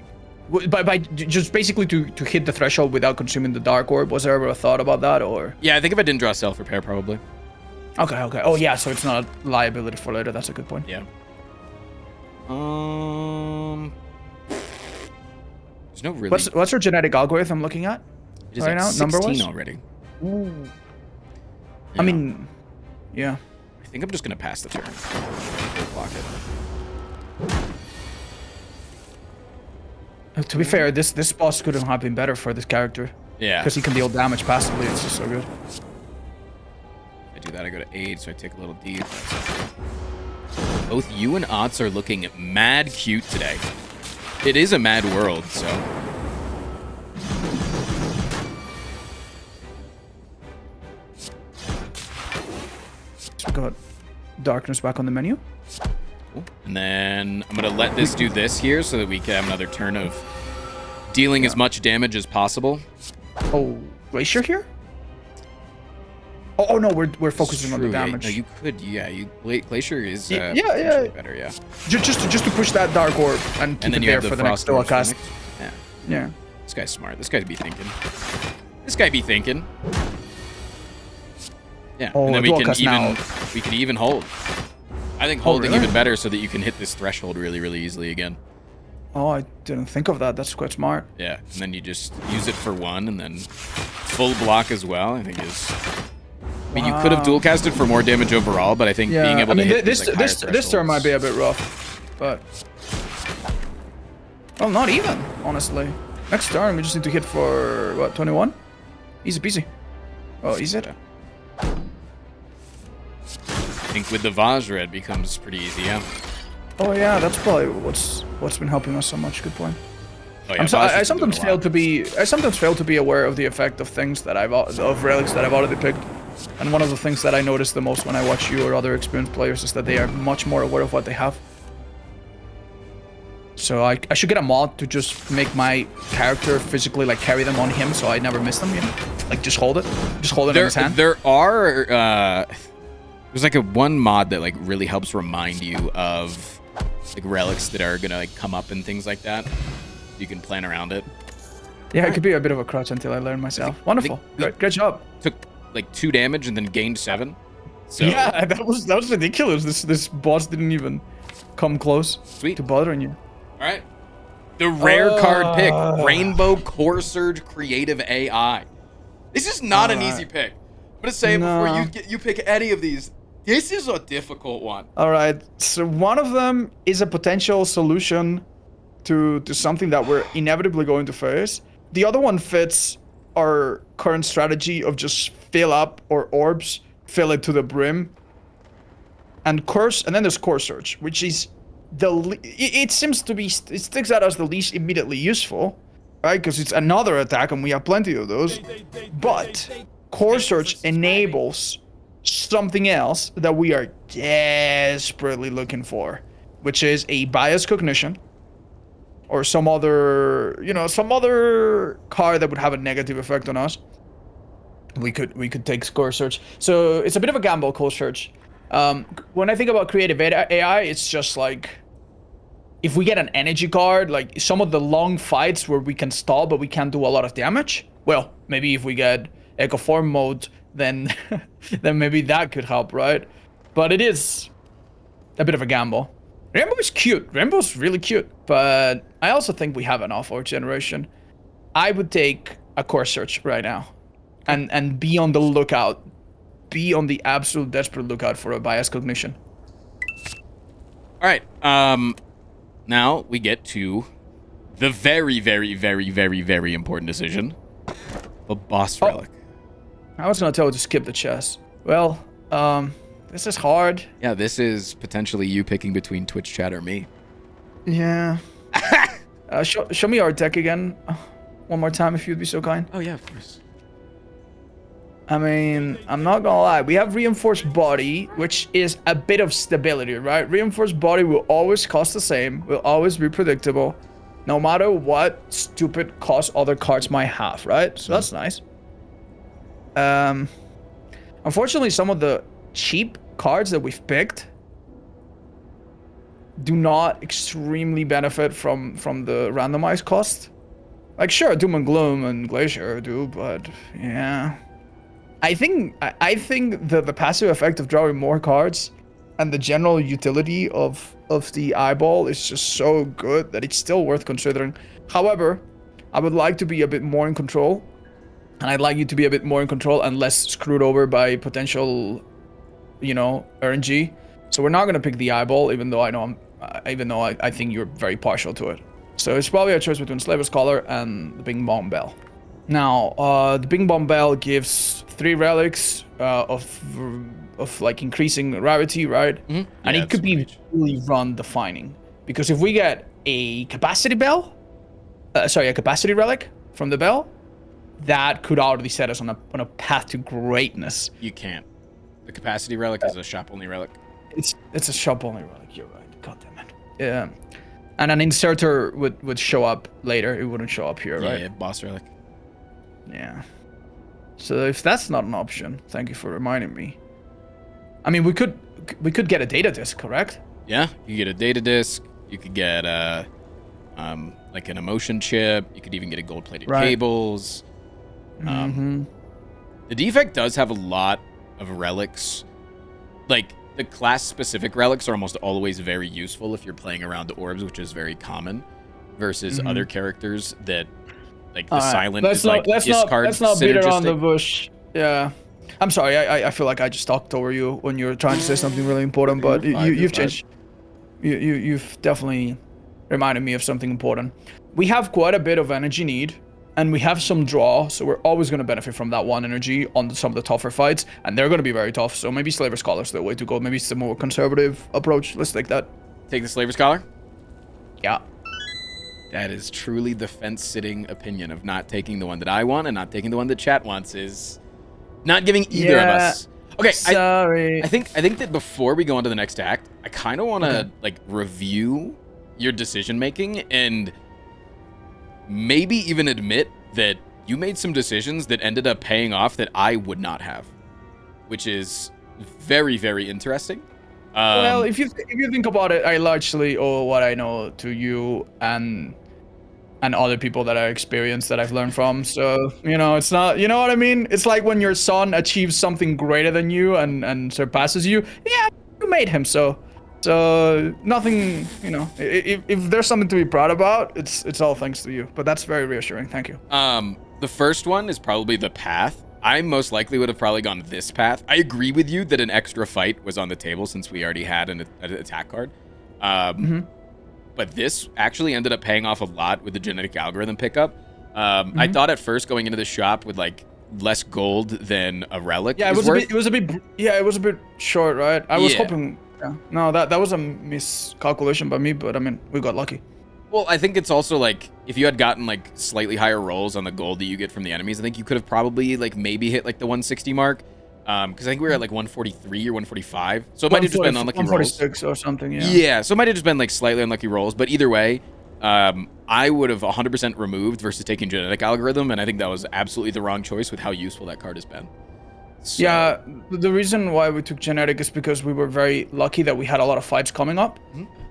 By just basically to hit the threshold without consuming the Dark Orb? Was there ever a thought about that, or...? Yeah, I think if I didn't draw Self-Repair, probably. Okay. Oh, yeah, so it's not a liability for later. That's a good point. Yeah. There's no really... What's your genetic algorithm looking at? It is right at now, 16 number-wise? already. Ooh. Yeah. I mean, yeah. I think I'm just gonna pass the turn. Block it. To be fair, this boss couldn't have been better for this character. Yeah. Because he can deal damage passively. It's just so good. I do that, I go to 8, so I take a little deep. Both you and Otz are looking mad cute today. It is a mad world, so... Got darkness back on the menu. Cool. And then I'm going to let this do this here so that we can have another turn of dealing as much damage as possible. Oh, Glacier here? Oh no, we're focusing on the damage. No, you could, Glacier is yeah. better, yeah. Just to push that Dark Orb and keep it there for the next dual cast. Yeah. This guy's smart. This guy be thinking. Yeah, oh, and then we can even hold. I think holding really? even better so that you can hit this threshold really, really easily again. Oh, I didn't think of that. That's quite smart. Yeah, and then you just use it for 1 and then full block as well, I think is... I mean, you could have dual casted for more damage overall, but I think being able to hit this turn might be a bit rough, but... Well, not even, honestly. Next turn, we just need to hit for, what, 21? Easy peasy. Oh, is it? I think with the Vajra, it becomes pretty easy, yeah. Oh yeah, that's probably what's been helping us so much. Good point. Oh, yeah, I sometimes fail to be aware of the effect of things that of relics that I've already picked. And one of the things that I notice the most when I watch you or other experienced players is that they are much more aware of what they have. So I should get a mod to just make my character physically like carry them on him, so I never miss them. You know, like just hold it in his hand. There are there's like one mod that like really helps remind you of like relics that are gonna like come up and things like that. You can plan around it. Yeah, it could be a bit of a crutch until I learn myself. Wonderful, great job. Took like 2 damage and then gained 7. So yeah, that was ridiculous. This boss didn't even come close to bothering you. All right. The rare card pick, Rainbow Core Surge Creative AI. This is not an easy pick. I'm gonna say it before you pick any of these. This is a difficult one. All right. So one of them is a potential solution to something that we're inevitably going to face. The other one fits our current strategy of just fill up our orbs, fill it to the brim, and then there's Core Surge, which is it seems to be, it sticks out as the least immediately useful, right? Because it's another attack and we have plenty of those. But Core Search enables something else that we are desperately looking for, which is a bias cognition or some other, some other card that would have a negative effect on us. We could take Core Search. So it's a bit of a gamble, Core Search. When I think about creative AI, it's just like, if we get an energy card, like some of the long fights where we can stall but we can't do a lot of damage, well, maybe if we get Echo Form mode, then then maybe that could help, right? But it is a bit of a gamble. Rainbow is cute. Rainbow's really cute, but I also think we have enough for generation. I would take a Core Search right now, and be on the lookout. Be on the absolute desperate lookout for a bias cognition. All right. Now we get to the very, very, very, very, very important decision. The boss relic. I was gonna tell you to skip the chess. Well, this is hard. Yeah, this is potentially you picking between Twitch chat or me. Yeah. Show me our deck again. One more time, if you'd be so kind. Oh yeah, of course. I mean, I'm not gonna lie. We have Reinforced Body, which is a bit of stability, right? Reinforced Body will always cost the same, will always be predictable, no matter what stupid cost other cards might have, right? So that's nice. Unfortunately, some of the cheap cards that we've picked do not extremely benefit from the randomized cost. Like, sure, Doom and Gloom and Glacier do, but yeah. I think the passive effect of drawing more cards and the general utility of the eyeball is just so good that it's still worth considering. However, I would like to be a bit more in control, and I'd like you to be a bit more in control and less screwed over by potential, RNG. So we're not gonna pick the eyeball, even though I think you're very partial to it. So it's probably a choice between Slaver's Collar and the Bing Bong Bell. Now, the Bing Bong Bell gives 3 relics of like increasing rarity, right? Mm-hmm. And Yeah, it could be really run defining, because if we get a capacity bell, a capacity relic from the bell, that could already set us on a path to greatness. You can't. The capacity relic is a shop only relic. It's a shop only relic. You're right. God damn it. Yeah. And an inserter would show up later. It wouldn't show up here, right? Yeah, boss relic. Yeah. So if that's not an option, thank you for reminding me. I mean, we could get a data disk, correct? Yeah, you could get a data disk. You could get like an emotion chip. You could even get a gold-plated cables. The defect does have a lot of relics. Like, the class-specific relics are almost always very useful if you're playing around the orbs, which is very common, versus other characters that, like, the silent is like discard let's not beat around the synergistic. bush. Yeah. I'm sorry, I feel like I just talked over you when you were trying to say something really important, but you've changed. You've definitely reminded me of something important. We have quite a bit of energy need, and we have some draw, so we're always going to benefit from that 1 energy on some of the tougher fights, and they're going to be very tough, so maybe Slaver's Collar is the way to go. Maybe it's the more conservative approach. Let's take that. Take the Slaver's Collar? Yeah. That is truly the fence-sitting opinion of not taking the one that I want and not taking the one that chat wants is not giving either of us. Okay, sorry. I think that before we go on to the next act, I kind of want to like review your decision-making and maybe even admit that you made some decisions that ended up paying off that I would not have, which is very, very interesting. Well, if you think about it, I largely owe what I know to you and other people that I experienced that I've learned from. So, it's not, you know what I mean? It's like when your son achieves something greater than you and surpasses you. Yeah, you made him, so nothing, if there's something to be proud about, it's all thanks to you. But that's very reassuring. Thank you. The first one is probably the path. I most likely would have probably gone this path. I agree with you that an extra fight was on the table since we already had an attack card. But this actually ended up paying off a lot with the genetic algorithm pickup. I thought at first going into the shop with like less gold than a relic. Yeah, it was a bit short, right? I was hoping. Yeah. No, that was a miscalculation by me, but I mean, we got lucky. Well, I think it's also like if you had gotten like slightly higher rolls on the gold that you get from the enemies, I think you could have probably like maybe hit like the 160 mark. Because I think we were at like 143 or 145, so it might have just been unlucky rolls. 146 or something. Yeah. Yeah, so it might have just been like slightly unlucky rolls, but either way, I would have 100% removed versus taking genetic algorithm, and I think that was absolutely the wrong choice with how useful that card has been. So, yeah, the reason why we took genetic is because we were very lucky that we had a lot of fights coming up.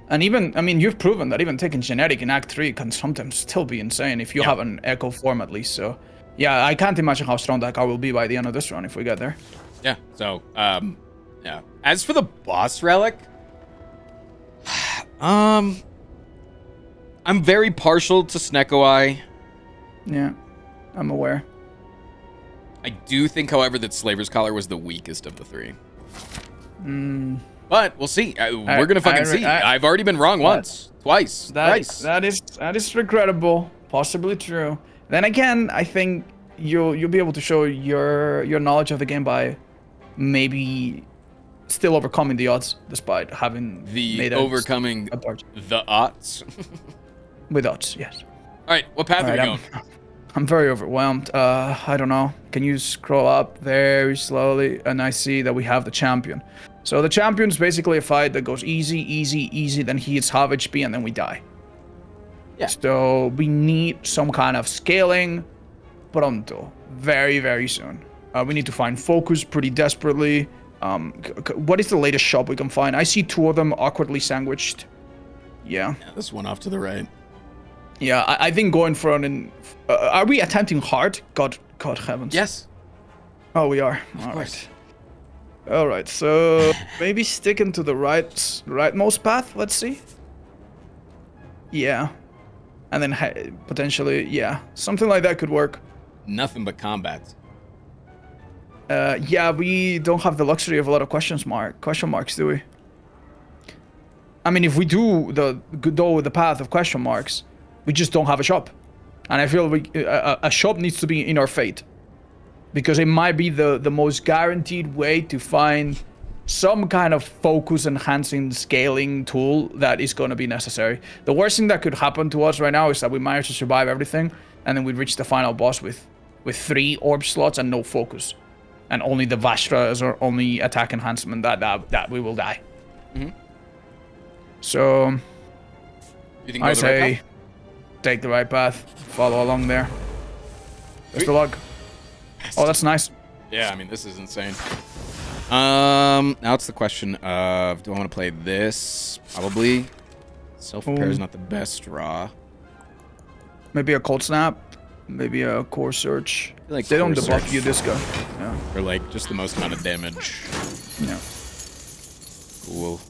And even, I mean, you've proven that even taking genetic in Act 3 can sometimes still be insane if you have an echo form at least. So, yeah, I can't imagine how strong that card will be by the end of this run if we get there. Yeah, so, yeah. As for the boss relic, I'm very partial to Sneko-Eye. Yeah, I'm aware. I do think, however, that Slaver's Collar was the weakest of the three. But we'll see. We're gonna fucking see. I've already been wrong once, twice, thrice. That is regrettable. Possibly true. Then again, I think you'll be able to show your knowledge of the game by maybe still overcoming the odds despite having made overcoming the odds. With odds, yes. All right, what path are we going? I'm very overwhelmed. I don't know. Can you scroll up very slowly? And I see that we have the champion. So the champion is basically a fight that goes easy, easy, easy. Then he hits half HP and then we die. Yeah. So we need some kind of scaling pronto. Very, very soon. We need to find focus pretty desperately. What is the latest shop we can find? I see two of them awkwardly sandwiched. Yeah. This one off to the right. Yeah, I think going for an... are we attempting hard? God heavens. Yes. Oh, we are. All right. All right, so maybe sticking to the rightmost path. Let's see. Yeah. And then potentially, yeah. Something like that could work. Nothing but combat. Yeah, we don't have the luxury of a lot of question marks, do we? I mean, if we do go the path of question marks, we just don't have a shop. And I feel a shop needs to be in our fate. Because it might be the most guaranteed way to find some kind of focus enhancing scaling tool that is going to be necessary. The worst thing that could happen to us right now is that we manage to survive everything, and then we reach the final boss with 3 orb slots and no focus. And only the Vastra is our only attack enhancement that we will die. So You think I go the right say path? take the right path, follow along there. Best of luck. Oh, that's nice. Yeah, I mean, this is insane. Now it's the question of, do I want to play this? Probably. Self-repair is not the best draw. Maybe a cold snap. Maybe a core search. Like they don't core debuff search. you this guy. Yeah. Or like just the most amount of damage. Yeah. Cool.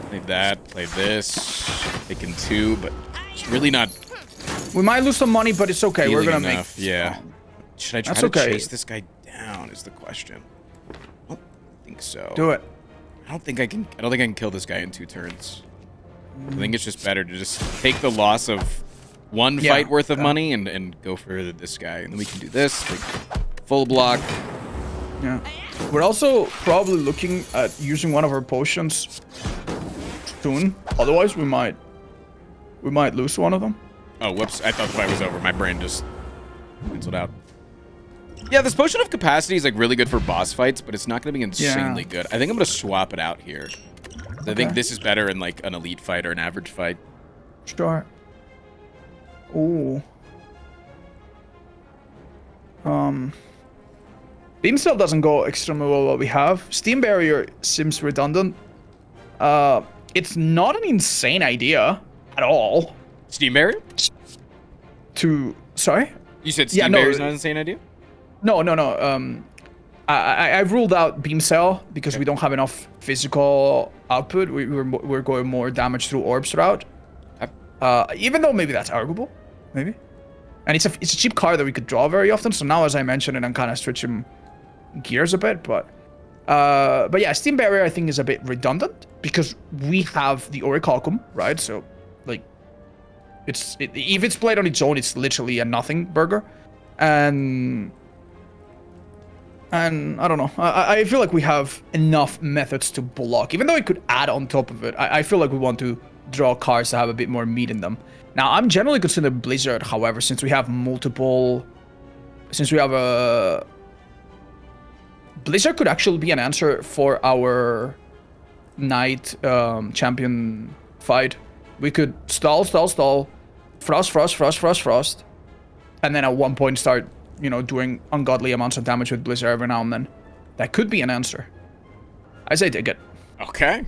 Play that. Play this. Taking 2, but it's really not. We might lose some money, but it's okay. We're gonna enough. make. Yeah. Should I try to chase this guy down? Is the question. I don't think so. Do it. I don't think I can kill this guy in 2 turns. I think it's just better to just take the loss of 1 fight worth of money and go for this guy. And then we can do this. Like, full block. Yeah. We're also probably looking at using one of our potions soon. Otherwise, we might lose one of them. Oh, whoops. I thought the fight was over. My brain just canceled out. Yeah, this potion of capacity is like really good for boss fights, but it's not going to be insanely good. I think I'm going to swap it out here. I think this is better in like an elite fight or an average fight. Sure. Ooh. Beam Cell doesn't go extremely well what we have. Steam Barrier seems redundant. It's not an insane idea at all. Steam Barrier? Sorry? You said Steam Barrier is not an insane idea? No. I've ruled out Beam Cell because we don't have enough physical output. We're going more damage through orbs route. Even though maybe that's arguable, maybe. And it's a cheap card that we could draw very often. So now, as I mentioned it, I'm kind of switching gears a bit. But yeah, Steam Barrier I think is a bit redundant because we have the Orichalcum, right? So like, if it's played on its own, it's literally a nothing burger. And And I don't know. I feel like we have enough methods to block. Even though it could add on top of it, I feel like we want to draw cards that have a bit more meat in them. Now, I'm generally considering Blizzard, however, since we have multiple... Since we have a... Blizzard could actually be an answer for our Knight champion fight. We could stall, frost, and then at one point start, you know, doing ungodly amounts of damage with Blizzard every now and then. That could be an answer. I say take it. Okay.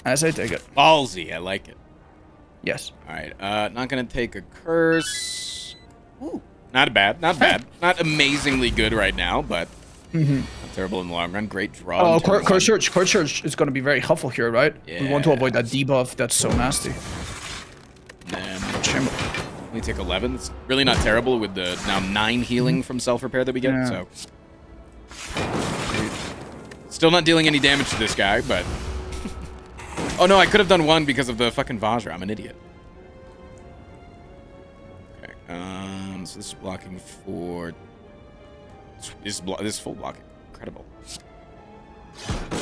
I say take it. Ballsy, I like it. Yes. All right, not gonna take a curse. Ooh, not bad, not bad. Not amazingly good right now, but not terrible in the long run. Great draw. Oh, Curse Church is gonna be very helpful here, right? Yeah. We want to avoid that debuff that's so nasty. And Chamber. we take 11. It's really not terrible with the now 9 healing from self-repair that we get, Yeah. so. Still not dealing any damage to this guy, but... Oh no, I could have done 1 because of the fucking Vajra. I'm an idiot. Okay, so this is blocking for... This is full blocking. Incredible.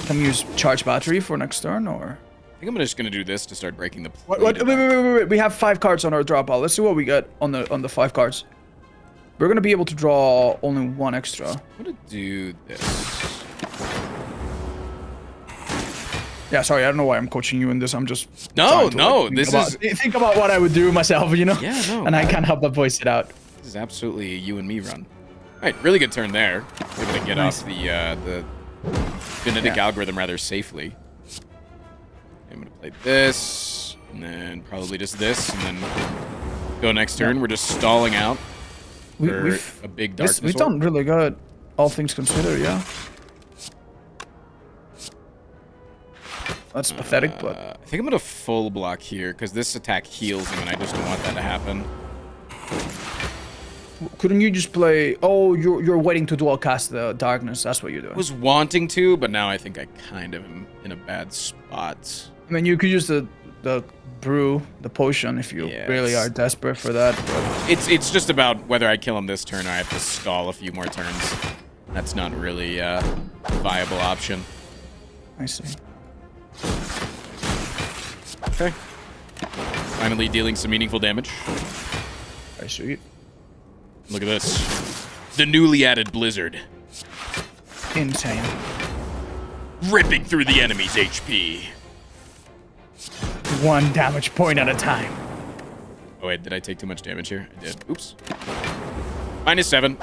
Can we use Charge Battery for next turn, or...? I think I'm just gonna do this to start breaking the... Wait. We have 5 cards on our draw pile. Let's see what we get on the 5 cards. We're gonna be able to draw only 1 extra. I'm gonna do this. Yeah, sorry, I don't know why I'm coaching you in this. I'm just No, trying to, no, like, this think about what I would do myself, you know? Yeah, no, and I can't help but voice it out. This is absolutely a you and me run. All right, really good turn there. Able to get Nice. off the genetic algorithm rather safely. I'm gonna play this, and then probably just this, and then go next turn. We're just stalling out for a big darkness. We've done really good, all things considered, yeah. That's pathetic, but... I think I'm gonna full block here, because this attack heals him, and I just don't want that to happen. Couldn't you just play... Oh, you're waiting to dual cast the darkness. That's what you're doing. I was wanting to, but now I think I kind of am in a bad spot. I mean, you could use the brew, the potion, if you really are desperate for that. But... It's just about whether I kill him this turn or I have to stall a few more turns. That's not really a viable option. I see. Okay. Finally dealing some meaningful damage. I see. Look at this. The newly added Blizzard. Insane. Ripping through the enemy's HP. 1 damage point at a time. Oh wait, did I take too much damage here? I did. Oops. -7.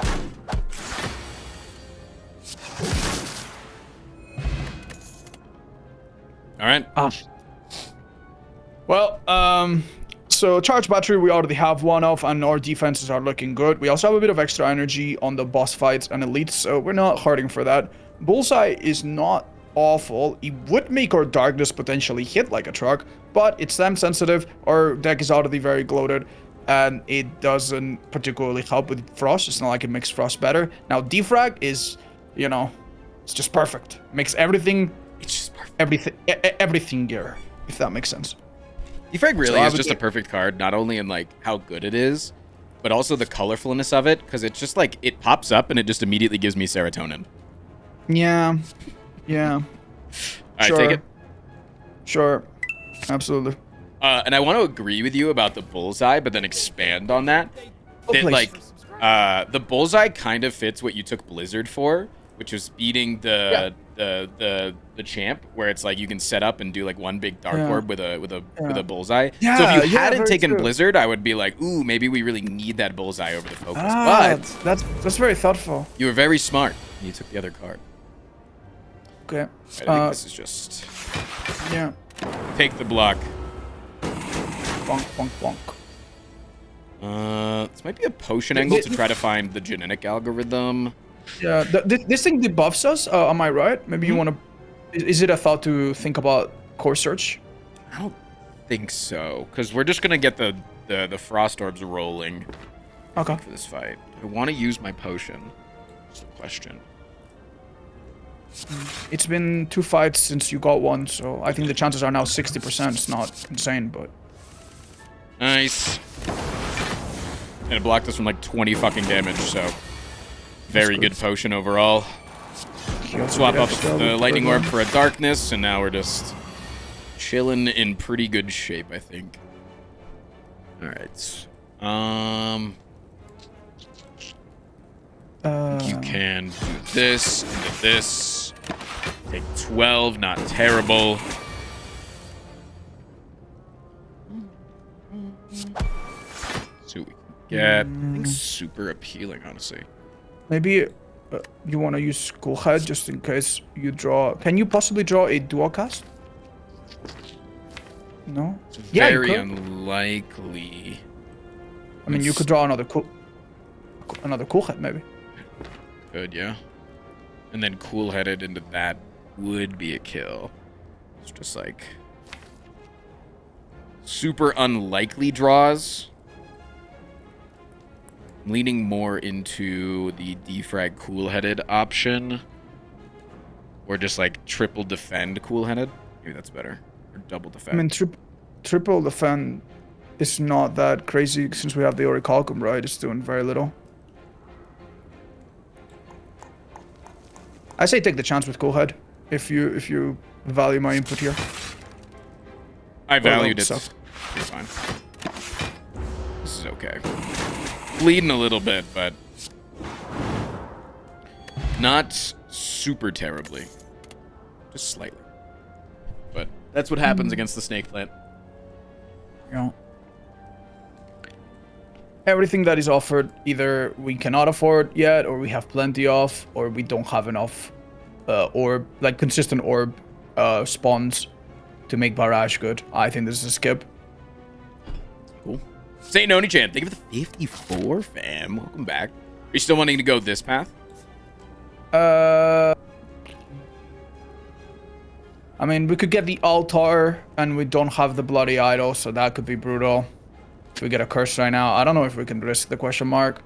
All right. Well, so charge battery we already have 1 of, and our defenses are looking good. We also have a bit of extra energy on the boss fights and elites, so we're not hurting for that. Bullseye is not awful. It would make our darkness potentially hit like a truck, but it's time sensitive. Our deck is already very gloated, and it doesn't particularly help with frost. It's not like it makes frost better. Now defrag is, you know, it's just perfect. Makes everything. It's just perfect. Everything gear, if that makes sense. Defrag really is just a perfect card, not only in like how good it is, but also the colorfulness of it, because it's just like it pops up and it just immediately gives me serotonin. Yeah. All right, Sure. take it. Sure. Absolutely. And I want to agree with you about the bullseye, but then expand on that. Oh, That please. like the bullseye kind of fits what you took Blizzard for, which was beating the champ, where it's like you can set up and do like one big dark orb with a bullseye. Yeah, so if you hadn't very taken true. Blizzard, I would be like, ooh, maybe we really need that bullseye over the focus. Ah, But that's very thoughtful. you were very smart. You took the other card. Okay. I think this is just Yeah. take the block. Bonk, bonk, bonk. This might be a potion angle to try to find the genetic algorithm. Yeah. This thing debuffs us. Am I right? Maybe you want to. Is it a thought to think about core search? I don't think so, because we're just gonna get the frost orbs rolling Okay. for this fight. I want to use my potion. That's the question. It's been 2 fights since you got one, so I think the chances are now 60%. It's not insane, but Nice. And it blocked us from like 20 fucking damage, so Very good potion overall. Swap up the lightning orb for a darkness, and now we're just chilling in pretty good shape, I think. All right. You can do this into this. Take 12, not terrible. See what we can get. I think super appealing, honestly. Maybe you want to use Cool Head just in case you draw. Can you possibly draw a dual cast? No. It's very unlikely. I mean, you could draw another Cool Head maybe. Good, yeah. And then cool-headed into that would be a kill. It's just like super unlikely draws. I'm leaning more into the defrag cool-headed option. Or just like triple defend cool-headed. Maybe that's better. Or double defend. I mean, triple defend is not that crazy since we have the Orichalcum, right? It's doing very little. I say take the chance with Cool Head if you value my input here. I valued it. It's fine. This is okay. Bleeding a little bit, but not super terribly. Just slightly. But that's what happens against the snake plant. Yeah. Everything that is offered, either we cannot afford yet, or we have plenty of, or we don't have enough orb, like consistent orb spawns to make Barrage good. I think this is a skip. Cool. Saint Noni-chan, thank you for the 54, fam. Welcome back. Are you still wanting to go this path? I mean, we could get the altar, and we don't have the bloody idol, so that could be brutal. If we get a curse right now, I don't know if we can risk the question mark.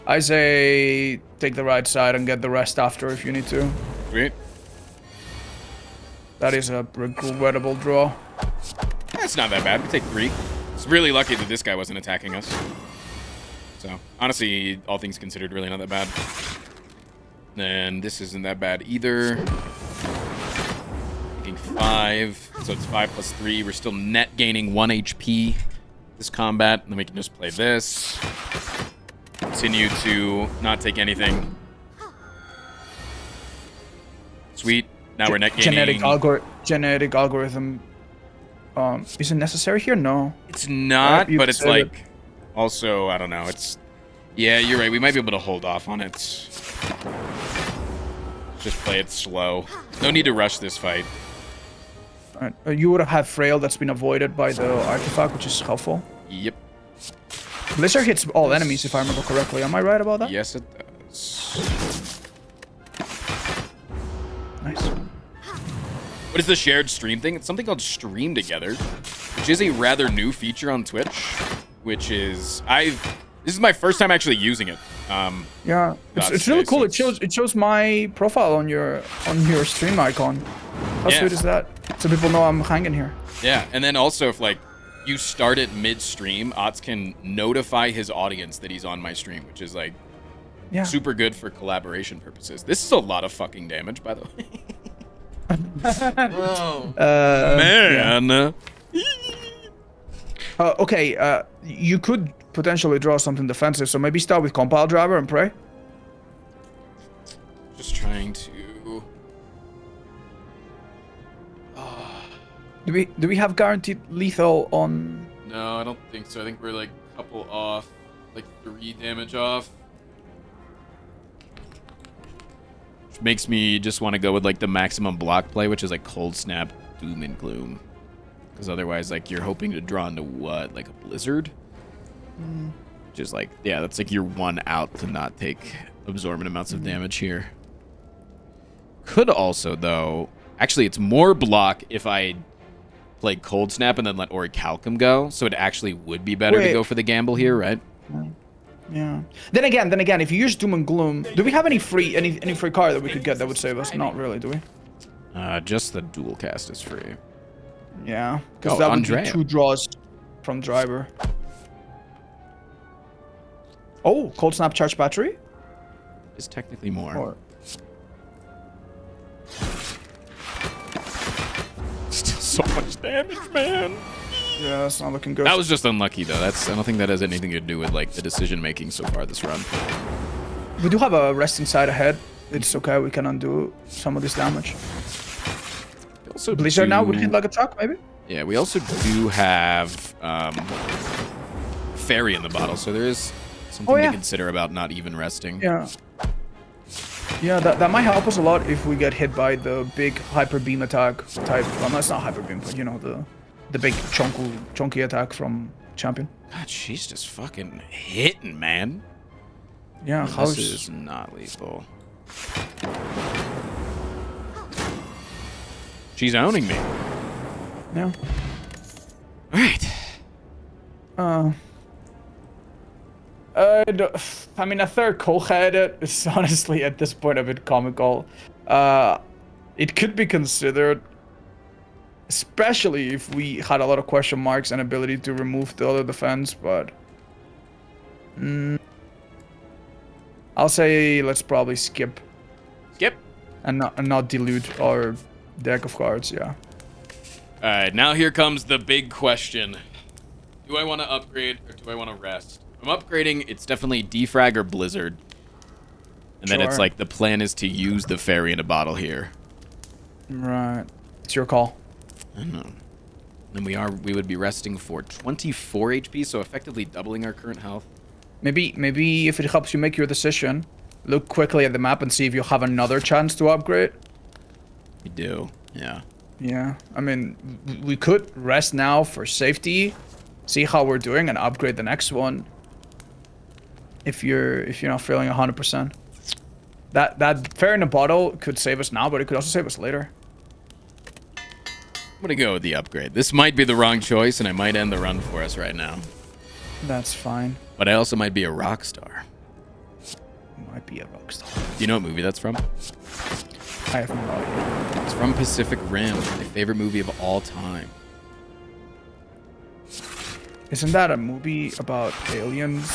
I say take the right side and get the rest after if you need to. Sweet. That is a regrettable draw. That's not that bad. We take 3. It's really lucky that this guy wasn't attacking us. So, honestly, all things considered, really not that bad. And this isn't that bad either. Taking 5, so it's 5 plus 3. We're still net gaining 1 HP this combat, and then we can just play this. Continue to not take anything. Sweet. Now we're net gaining. Genetic algorithm. Is it necessary here? No. It's not, but it's like. Also, I don't know. It's. Yeah, you're right. We might be able to hold off on it. Just play it slow. No need to rush this fight. Alright, you would have Frail that's been avoided by the artifact, which is helpful. Yep. Blizzard hits all enemies, if I remember correctly. Am I right about that? Yes, it does. Nice. What is the shared stream thing? It's something called Stream Together, which is a rather new feature on Twitch, which is this is my first time actually using it. Yeah, it's really cool. It shows my profile on your stream icon. How sweet is that? So people know I'm hanging here. Yeah, and then also if like you start it mid-stream, Otz can notify his audience that he's on my stream, which is like super good for collaboration purposes. This is a lot of fucking damage, by the way. Oh. Man. Yeah. Okay, you could potentially draw something defensive, so maybe start with Compile Driver and pray. Just trying to. Do we have guaranteed lethal on? No, I don't think so. I think we're like a couple off, like 3 damage off. Which makes me just want to go with like the maximum block play, which is like Cold Snap, Doom and Gloom. Because otherwise, like you're hoping to draw into what, like a Blizzard? Just like, yeah, that's like your one out to not take absorbent amounts of damage here. Could also, though, actually, it's more block if I play Cold Snap and then let Orichalcum go. So it actually would be better to go for the gamble here, right? Yeah. Then again, if you use Doom and Gloom, do we have any free card that we could get that would save us? Not really, do we? Just the dual cast is free. Yeah, because that would be 2 draws from Driver. Oh, Cold Snap Charge Battery? It's technically more. Or Still so much damage, man. yeah, that's not looking good. That was just unlucky, though. I don't think that has anything to do with like the decision making so far this run. We do have a resting side ahead. It's okay. We can undo some of this damage. We also Blizzard now would hit like a truck, maybe. Yeah, we also do have Fairy in the bottle, so there is something to consider about not even resting. Yeah. Yeah, that might help us a lot if we get hit by the big hyper beam attack type. Well, no, it's not hyper beam, but you know the big chunky attack from champion. God, she's just fucking hitting, man. Yeah, This is not lethal. She's owning me. Yeah. All right. I mean, a third Colhead is honestly at this point a bit comical. It could be considered, especially if we had a lot of question marks and ability to remove the other defense, but I'll say let's probably skip and not dilute our deck of cards. Yeah. All right, now here comes the big question. Do I want to upgrade or do I want to rest? If I'm upgrading, it's definitely Defrag or Blizzard. And then it's Sure. like the plan is to use the Fairy in a bottle here. Right. It's your call. I don't know. And we would be resting for 24 HP, so effectively doubling our current health. Maybe if it helps you make your decision, look quickly at the map and see if you have another chance to upgrade. We do, yeah. Yeah, I mean, we could rest now for safety, see how we're doing, and upgrade the next one. If you're not feeling 100%, that Fair in a bottle could save us now, but it could also save us later. I'm gonna go with the upgrade. This might be the wrong choice, and I might end the run for us right now. That's fine. But I also might be a rock star. Might be a rock star. Do you know what movie that's from? I have no idea. It's from Pacific Rim, my favorite movie of all time. Isn't that a movie about aliens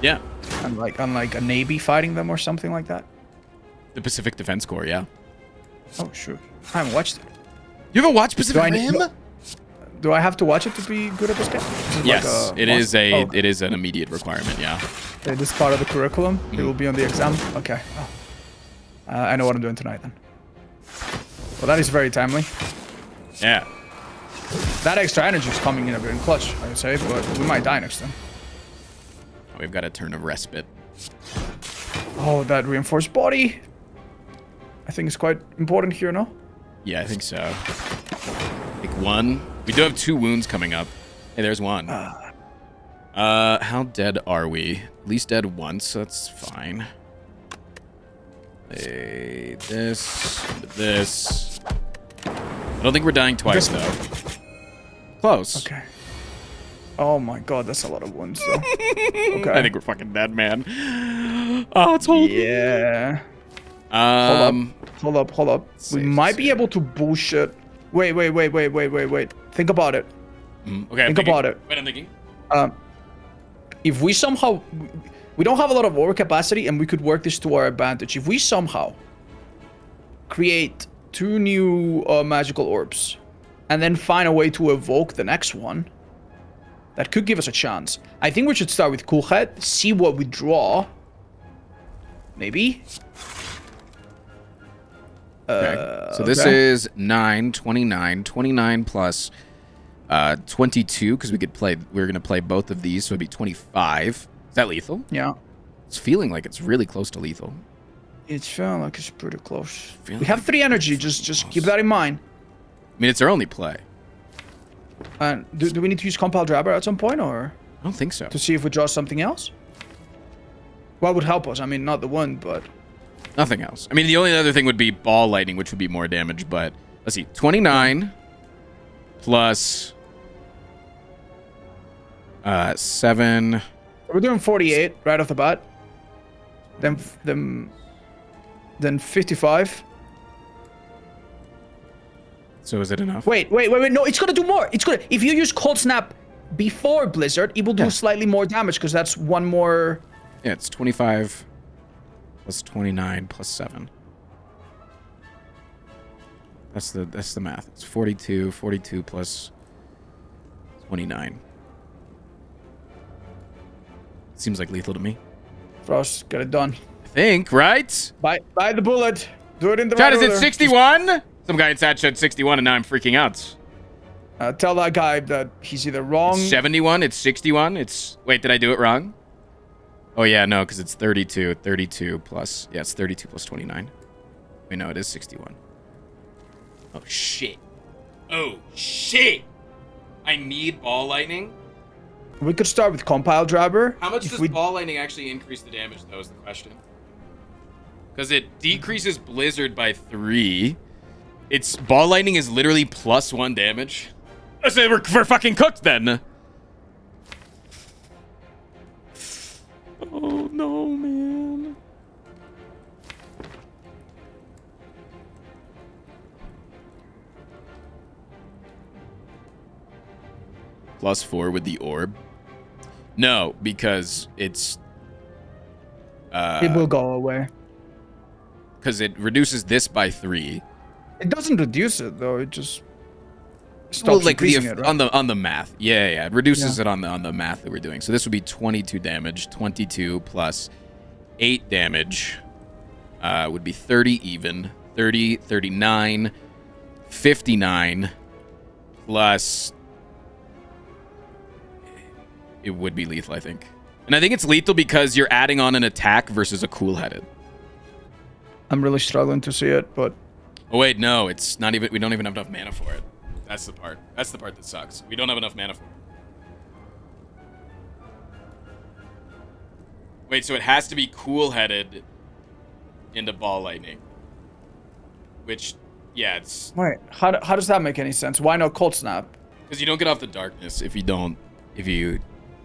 Yeah, and like a navy fighting them or something like that? the Pacific Defense Corps, yeah. Oh sure, I haven't watched it. You ever watched Pacific Do I need- Rim? Do I have to watch it to be good at this game? Is it Yes, like it is okay. it is an immediate requirement, yeah. Okay, this is part of the curriculum. It will be on the exam. Okay. Oh. I know what I'm doing tonight then. Well, that is very timely. Yeah. That extra energy is coming in a bit in clutch, I would say, but we might die next time. We've got a turn of respite. Oh, that reinforced body. I think it's quite important here, no? Yeah, I think so. Take one. We do have 2 wounds coming up. Hey, there's one. How dead are we? At least dead once, so that's fine. Hey, this. I don't think we're dying twice, though. Close. Okay. Oh my god, that's a lot of wounds, though. Okay. I think we're fucking dead, man. Oh, it's holding. Yeah. Hold up. We might be able to bullshit. Wait. Think about it. Okay. Think about it. Wait, I'm thinking. If we somehow... We don't have a lot of overcapacity, and we could work this to our advantage. If we somehow create 2 new magical orbs, and then find a way to evoke the next one, that could give us a chance. I think we should start with Cool Head, see what we draw. Maybe? Okay. So this is 9, 29, 29 plus 22, because we're gonna play both of these, so it'd be 25. Is that lethal? Yeah. It's feeling like it's really close to lethal. It's feeling like it's pretty close. Feeling We have like 3 energy, just keep that in mind. I mean, it's our only play. And do we need to use Compile Drabber at some point, or I don't think so. to see if we draw something else? What would help us? I mean, not the one, but... Nothing else. I mean, the only other thing would be ball lightning, which would be more damage, but let's see. 29 plus 7. We're doing 48 right off the bat. Then 55. So is it enough? Wait. No, it's gonna do more. It's gonna. If you use Cold Snap before Blizzard, it will do slightly more damage because that's one more Yeah, it's 25 plus 29 plus 7. That's the math. It's 42 plus 29. Seems like lethal to me. Frost, get it done. I think, right? Buy the bullet. Do it in the Chad, right is it order. 61? Some guy in chat said 61 and now I'm freaking out. Tell that guy that he's either wrong. It's 71, it's 61, it's... Wait, did I do it wrong? Oh yeah, no, because it's 32. 32 plus... Yeah, it's 32 plus 29. Wait, no, it is 61. Oh, shit. Oh, shit! I need ball lightning? We could start with compile driver. How much does ball lightning actually increase the damage, though, is the question. Because it decreases blizzard by 3. Its ball lightning is literally +1 damage. I say we're fucking cooked, then. Oh, no, man. +4 with the orb? No, because it's... it will go away. Because it reduces this by 3. It doesn't reduce it, though. It just stops increasing it, right? on the math. Yeah. It reduces it on the math that we're doing. So this would be 22 damage. 22 plus 8 damage would be 30 even. 30, 39, 59 plus... It would be lethal, I think. And I think it's lethal because you're adding on an attack versus a cool-headed. I'm really struggling to see it, but... Oh, wait, no. It's not even... We don't even have enough mana for it. That's the part. That's the part that sucks. We don't have enough mana for it. Wait, so it has to be cool-headed into ball lightning. Which, yeah, it's... Wait, how does that make any sense? Why not cold snap? Because you don't get off the darkness if you don't... If you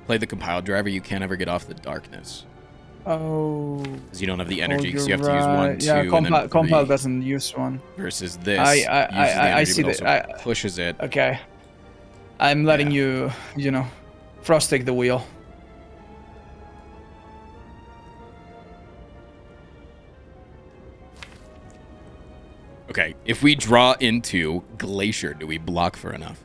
play the compile driver, you can't ever get off the darkness. Oh. Because you don't have the energy, because you're you have to use 1, 2, yeah, and then 3. compile doesn't use 1. Versus this, I see that. Pushes it. Okay. I'm letting you know, Frost take the wheel. Okay, if we draw into Glacier, do we block for enough?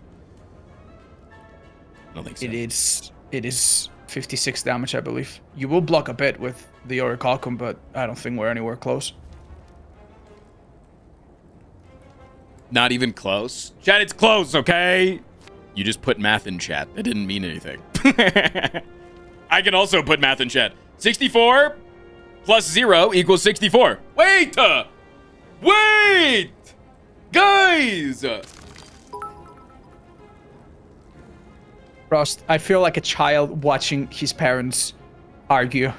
I don't think so. It is 56 damage, I believe. You will block a bit with the Orichalcum, but I don't think we're anywhere close. Not even close? Chat, it's close, okay? You just put math in chat. That didn't mean anything. I can also put math in chat. 64 plus 0 equals 64. Wait! Wait! Guys! Frost, I feel like a child watching his parents argue.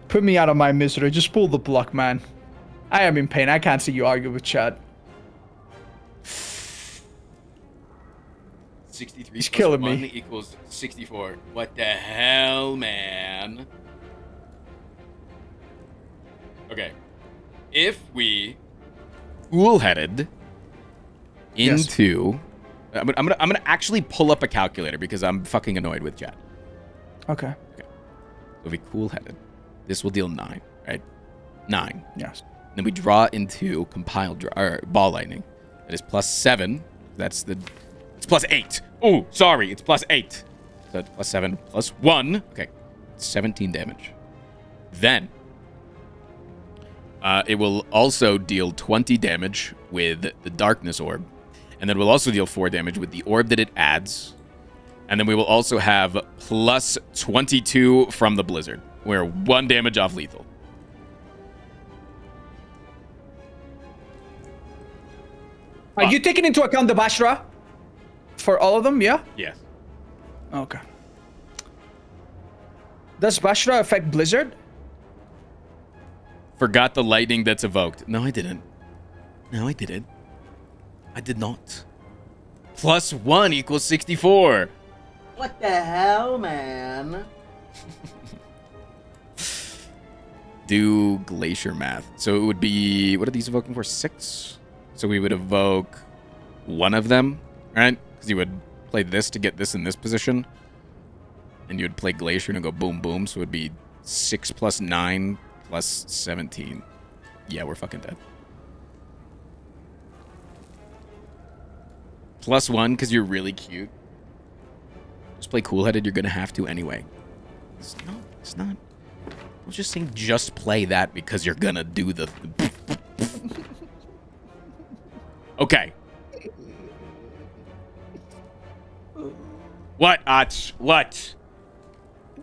Put me out of my misery. Just pull the block, man. I am in pain. I can't see you argue with Chad. 63 He's plus killing 1 me. equals 64. What the hell, man? Okay. If we cool-headed into... I'm gonna actually pull up a calculator because I'm fucking annoyed with chat. Okay. So if we cool-headed, this will deal 9, right? 9. Yes. Then we draw into ball lightning. That is +7. It's +8. Oh, sorry, it's +8. So it's +7 plus 1. Okay, 17 damage. Then it will also deal 20 damage with the darkness orb. And then we'll also deal 4 damage with the orb that it adds. And then we will also have plus 22 from the blizzard. We're 1 damage off lethal. Are you taking into account the Bashra? For all of them, yeah? Yes. Okay. Does Bashra affect Blizzard? Forgot the lightning that's evoked. No, I didn't. No, I didn't. I did not. Plus 1 equals 64. What the hell, man? Do glacier math. So it would be... What are these evoking for? 6? So we would evoke 1 of them, right? Because you would play this to get this in this position. And you would play glacier and go boom, boom. So it would be 6 plus 9 plus 17. Yeah, we're fucking dead. Plus 1 because you're really cute. Just play cool-headed. You're going to have to anyway. It's not. I was just saying just play that because you're going to do the... Okay. What, Otz? What?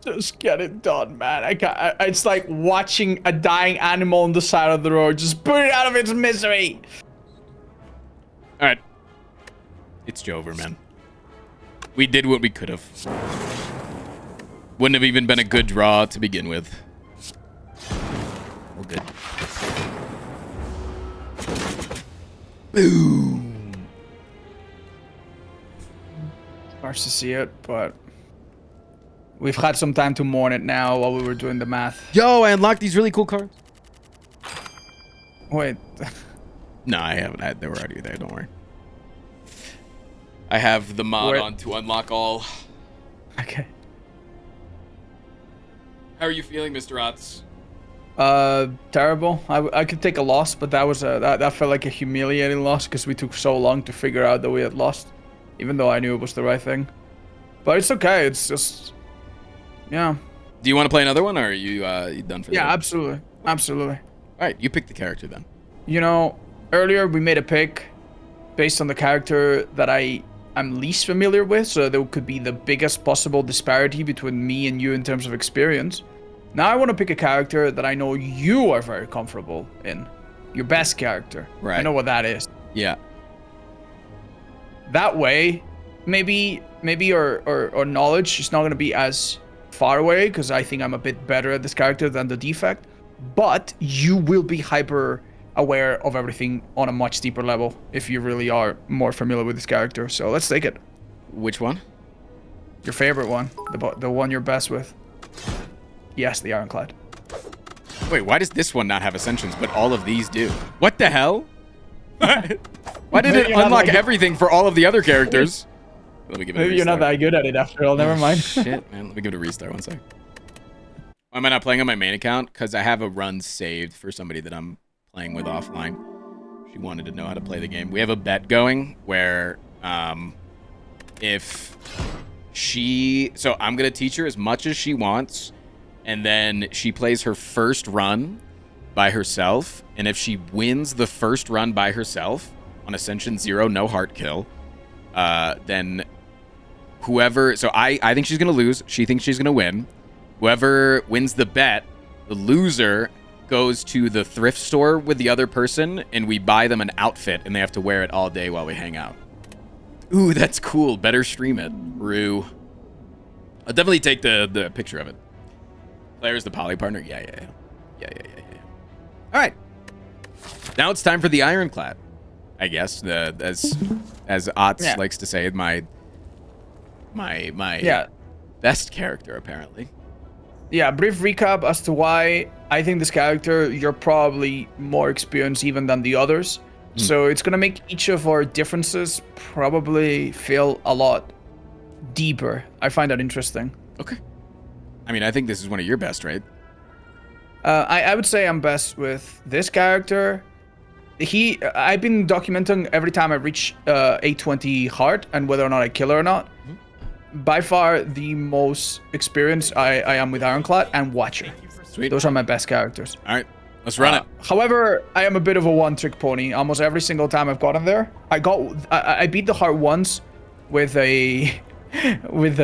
Just get it done, man. It's like watching a dying animal on the side of the road. Just put it out of its misery. All right. It's Jover, man. We did what we could have. Wouldn't have even been a good draw to begin with. All good. Boom. Hard to see it, but we've had some time to mourn it now while we were doing the math. Yo, I unlocked these really cool cards. Wait. No, I haven't. They were already there. Don't worry. I have the mod on to unlock all. Okay. How are you feeling, Mr. Otz? Terrible. I could take a loss, but that was that felt like a humiliating loss because we took so long to figure out that we had lost, even though I knew it was the right thing. But it's okay. It's just, yeah. Do you want to play another one, or are you done for that? Yeah, absolutely, absolutely. All right, you pick the character then. You know, earlier we made a pick based on the character that I'm least familiar with, so there could be the biggest possible disparity between me and you in terms of experience. Now I want to pick a character that I know you are very comfortable in. Your best character. Right. I know what that is. Yeah. That way, maybe our knowledge is not going to be as far away, because I think I'm a bit better at this character than the defect, but you will be hyper aware of everything on a much deeper level if you really are more familiar with this character. So let's take it. Which one? Your favorite one, the one you're best with. Yes, the Ironclad. Wait, why does this one not have ascensions, but all of these do? What the hell? Why did it unlock everything for all of the other characters? Let me give it a restart. Maybe you're not that good at it after all. Never mind. Shit, man. Let me give it a restart. One sec. Why am I not playing on my main account? Because I have a run saved for somebody that I'm playing with offline. She wanted to know how to play the game. We have a bet going where if she... So I'm going to teach her as much as she wants, and then she plays her first run by herself, and if she wins the first run by herself on Ascension 0, no heart kill, then whoever... So I think she's going to lose. She thinks she's going to win. Whoever wins the bet, the loser goes to the thrift store with the other person, and we buy them an outfit, and they have to wear it all day while we hang out. Ooh, that's cool. Better stream it. Rue. I'll definitely take the picture of it. Player's the poly partner? Yeah. All right. Now it's time for the Ironclad, I guess. As Otz likes to say, my best character, apparently. Yeah, brief recap as to why I think this character, you're probably more experienced even than the others. So it's going to make each of our differences probably feel a lot deeper. I find that interesting. Okay. I mean, I think this is one of your best, right? I would say I'm best with this character. I've been documenting every time I reach 820 heart and whether or not I kill her or not. By far, the most experienced I am with Ironclad and Watcher. Sweet. Those are my best characters. All right, let's run it. However, I am a bit of a one-trick pony. Almost every single time I've gotten there, I beat the heart once with a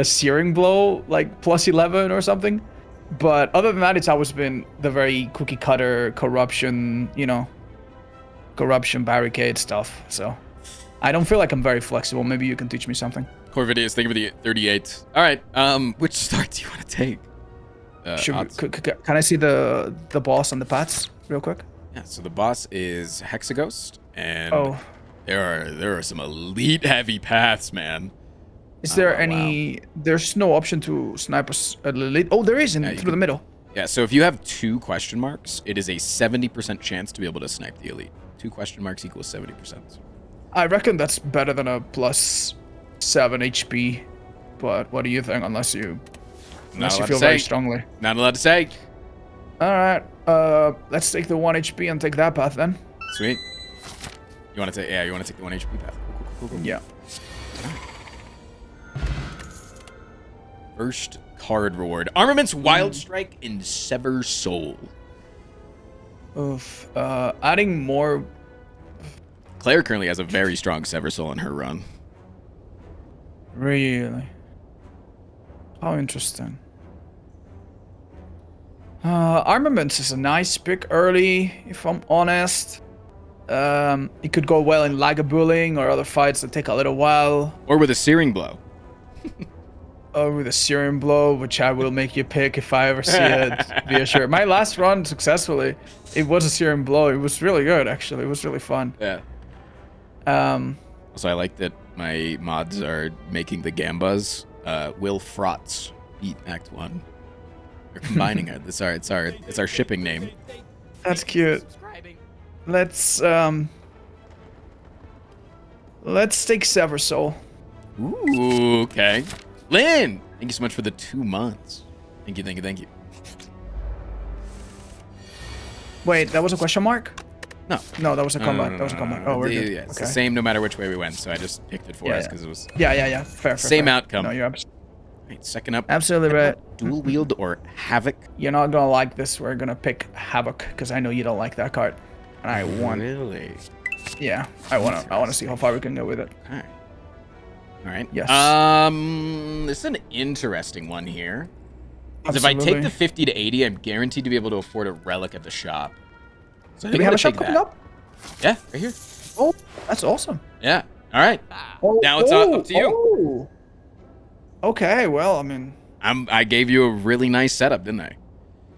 searing blow, like plus 11 or something. But other than that, it's always been the very cookie cutter corruption, corruption barricade stuff. So I don't feel like I'm very flexible. Maybe you can teach me something. Corvidius, thank you for the 38. All right, which start do you want to take? Can I see the boss and the paths real quick? Yeah, so the boss is Hexaghost, and there are some elite heavy paths, man. Is there any... Wow. There's no option to snipe a elite... Oh, there is through the middle. Yeah, so if you have 2 question marks, it is a 70% chance to be able to snipe the elite. 2 question marks equals 70%. I reckon that's better than a plus 7 HP. But what do you think? Unless you Unless you allowed feel to very say. strongly. Not allowed to say. All right. Let's take the 1 HP and take that path then. Sweet. You want to take? Yeah, you want to take the 1 HP path. Cool. Yeah. First card reward: Armaments, Wild Strike, and Sever Soul. Oof. Adding more. Claire currently has a very strong Sever Soul in her run. Really? How interesting. Armaments is a nice pick early, if I'm honest. It could go well in Lagavulin or other fights that take a little while. Or with a Searing Blow. Or with a Searing Blow, which I will make you pick if I ever see it. Be assured. My last run successfully, it was a Searing Blow. It was really good, actually. It was really fun. Yeah. Also, I like that my mods are making the Gambas Will Frotz beat Act 1. They're combining it. It's our shipping name. That's cute. Let's take Sever Soul. Ooh, okay. Lynn, thank you so much for the 2 months. Thank you. Wait, that was a question mark? No, that was a combat. No. That was a combat. Oh, we're good. Yeah, it's Okay. the same no matter which way we went, so I just picked it for us because it was Yeah. Fair. same fair. outcome. No, you're Right, second up, absolutely right. Dual Wield or Havoc. You're not gonna like this. We're gonna pick Havoc because I know you don't like that card, and I want. Really? Yeah, I wanna see how far we can go with it. Okay. All right. Yes. This is an interesting one here. 'Cause if I take Absolutely. the 50 to 80, I'm guaranteed to be able to afford a relic at the shop. So I Do think we I'm have a gonna shop take coming that. up? Yeah, right here. Oh, that's awesome. Yeah. All right. Now it's up to you. Oh. Okay, well, I mean, I gave you a really nice setup, didn't I?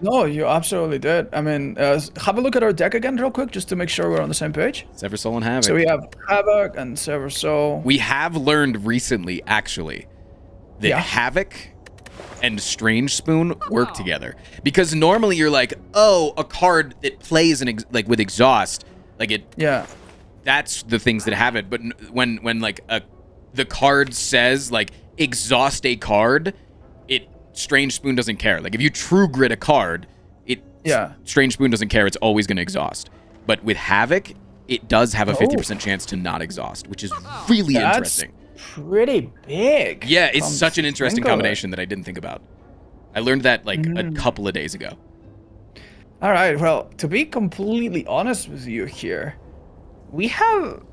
no, you absolutely did. I mean, have a look at our deck again real quick, just to make sure we're on the same page. Sever Soul and Havoc. So we have Havoc and Sever Soul. We have learned recently, actually, that Yeah. Havoc and Strange Spoon work together. Because normally you're like, oh, a card that plays like with exhaust, like it. Yeah. That's the things that have it. But when like the card says like exhaust a card, Strange Spoon doesn't care. Like if you true grid a card, Strange Spoon doesn't care. It's always going to exhaust. But with Havoc, it does have a 50% chance to not exhaust, which is really interesting. Pretty big. Yeah, it's from such an interesting Sprinkler. combination that I didn't think about. I learned that like a couple of days ago. All right. Well, to be completely honest with you here, we have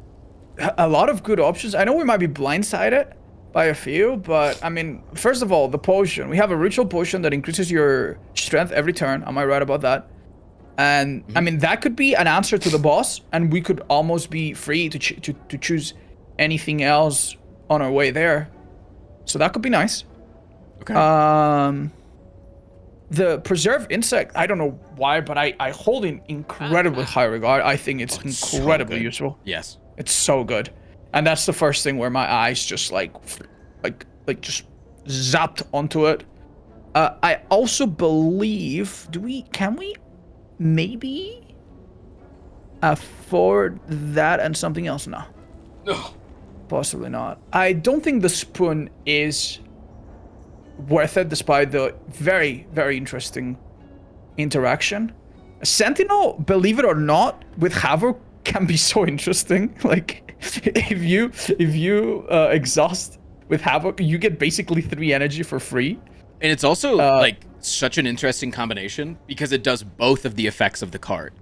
a lot of good options. I know we might be blindsided by a few, but I mean, first of all, the potion. We have a ritual potion that increases your strength every turn. Am I right about that? And I mean, that could be an answer to the boss, and we could almost be free to choose anything else on our way there. So that could be nice. Okay. The preserve insect, I don't know why, but I hold in incredibly high regard. I think it's so incredibly good. useful. Yes. It's so good. And that's the first thing where my eyes just like just zapped onto it. I also believe, can we maybe afford that and something else? No. No. Possibly not. I don't think the spoon is worth it, despite the very, very interesting interaction. Sentinel, believe it or not, with Havoc can be so interesting. Like, if you exhaust with Havoc, you get basically 3 energy for free. And it's also like such an interesting combination because it does both of the effects of the card.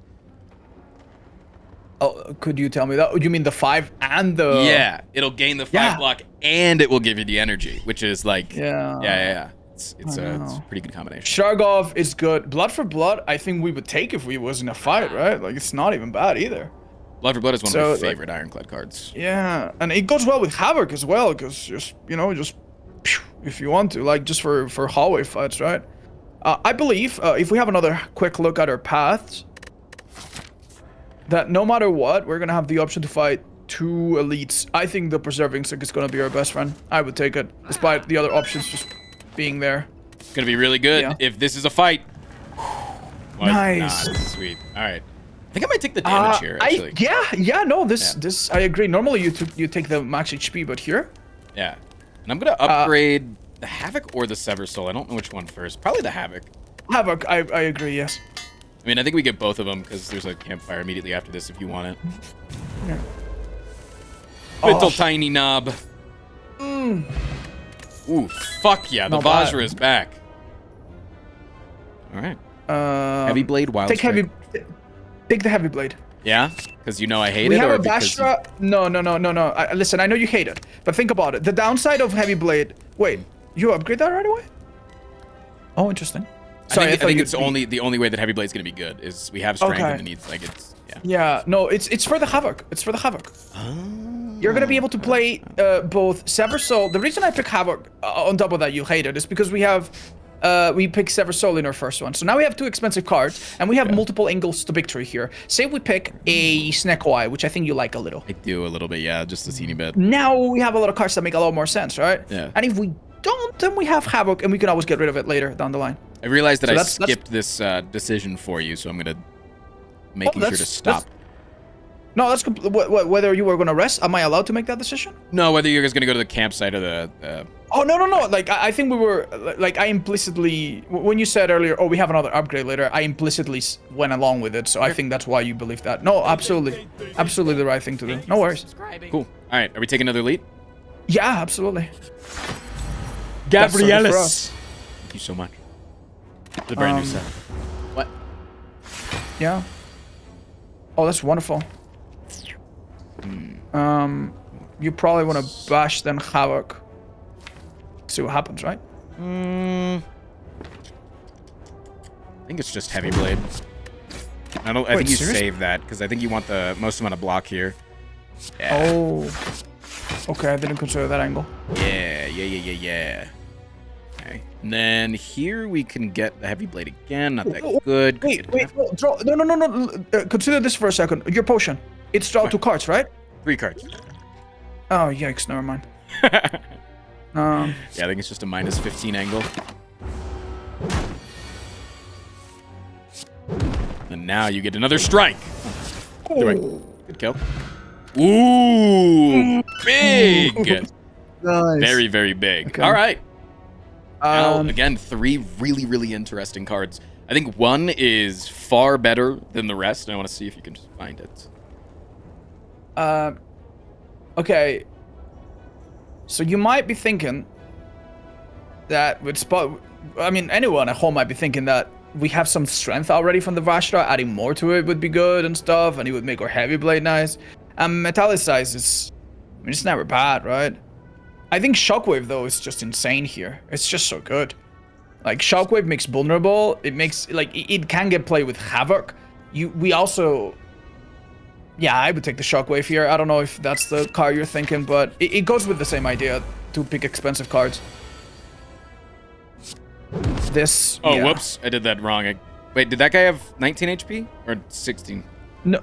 Oh, could you tell me that? You mean the 5 and the... Yeah, it'll gain the 5 block and it will give you the energy, which is like yeah. It's a pretty good combination. Shargov is good. Blood for Blood, I think we would take if we was in a fight, right? Like, it's not even bad either. Blood for Blood is one of my favorite Ironclad cards. Yeah, and it goes well with Havoc as well, because just if you want to, like, just for hallway fights, right? I believe if we have another quick look at our paths, that no matter what, we're gonna have the option to fight 2 elites. I think the Preserving Sick is gonna be our best friend. I would take it, despite the other options just being there. It's gonna be really good if this is a fight. Nice. Nah, this is sweet. All right. I think I might take the damage here, actually. This I agree. Normally you take the max HP, but here? Yeah. And I'm gonna upgrade the Havoc or the Sever Soul? I don't know which one first. Probably the Havoc. Havoc, I agree, yes. I mean, I think we get both of them because there's a campfire immediately after this if you want it. Yeah. Little tiny knob. Ooh, fuck yeah. The Not bad. Vajra is back. All right. Heavy Blade, Wild Take Strike. Take the Heavy Blade. Yeah? Because you know I hate We it? have Or a because Vashra. No. Listen, I know you hate it, but think about it. The downside of Heavy Blade. Wait, you upgrade that right away? Oh, interesting. I think it's the only way that Heavy Blade's gonna be good is we have strength Okay. and it needs like it's yeah. Yeah, no, it's for the Havoc. It's for the Havoc. You're gonna be able to play both Sever Soul. The reason I pick Havoc on top of that you hate it is because we pick Sever Soul in our first one. So now we have 2 expensive cards and we have multiple angles to victory here. Say we pick a Sneko Eye, which I think you like a little. I do a little bit, yeah, just a teeny bit. Now we have a lot of cards that make a lot more sense, right? Yeah. And if we don't, then we have Havoc and we can always get rid of it later down the line. I realized that So I that's- skipped this decision for you, so I'm gonna making sure to that's- stop. No, that's whether you were gonna rest. Am I allowed to make that decision? No, whether you're guys gonna go to the campsite or the Oh no. Like I think we were like I implicitly when you said earlier, oh we have another upgrade later. I implicitly went along with it, so I think that's why you believe that. No, absolutely the right thing to do. No worries. Cool. All right, are we taking another lead? Yeah, absolutely. Gabrielis. Thank you so much. The brand new set. What? Yeah. Oh, that's wonderful. You probably want to bash then Havoc. See what happens, right? I think it's just Heavy Blade. I think you seriously? save that because I think you want the most amount of block here. Yeah. Oh. Okay, I didn't consider that angle. Yeah. Okay. And then here we can get the Heavy Blade again. Not that Oh, good. 'cause Wait, you wait, have no, draw. No. Consider this for a second. Your potion. It's draw 2 cards, right? 3 cards. Oh, yikes, never mind. Yeah, I think it's just a minus 15 angle. And now you get another strike. Good kill. Ooh, big. Nice. Very, very big. Okay. All right. Now, Um, again, 3 really, really interesting cards. I think 1 is far better than the rest. And I want to see if you can just find it. Okay. So you might be thinking that with spot. I mean, anyone at home might be thinking that we have some strength already from the Vashra. Adding more to it would be good and stuff, and it would make our Heavy Blade nice. And Metallicize is, I mean, it's never bad, right? I think Shockwave though is just insane here. It's just so good. Like Shockwave makes vulnerable. It makes like it can get played with Havoc. We also. Yeah, I would take the Shockwave here. I don't know if that's the card you're thinking, but it goes with the same idea to pick expensive cards. This. Oh, yeah. whoops. I did that wrong. Wait, did that guy have 19 HP? Or 16? No,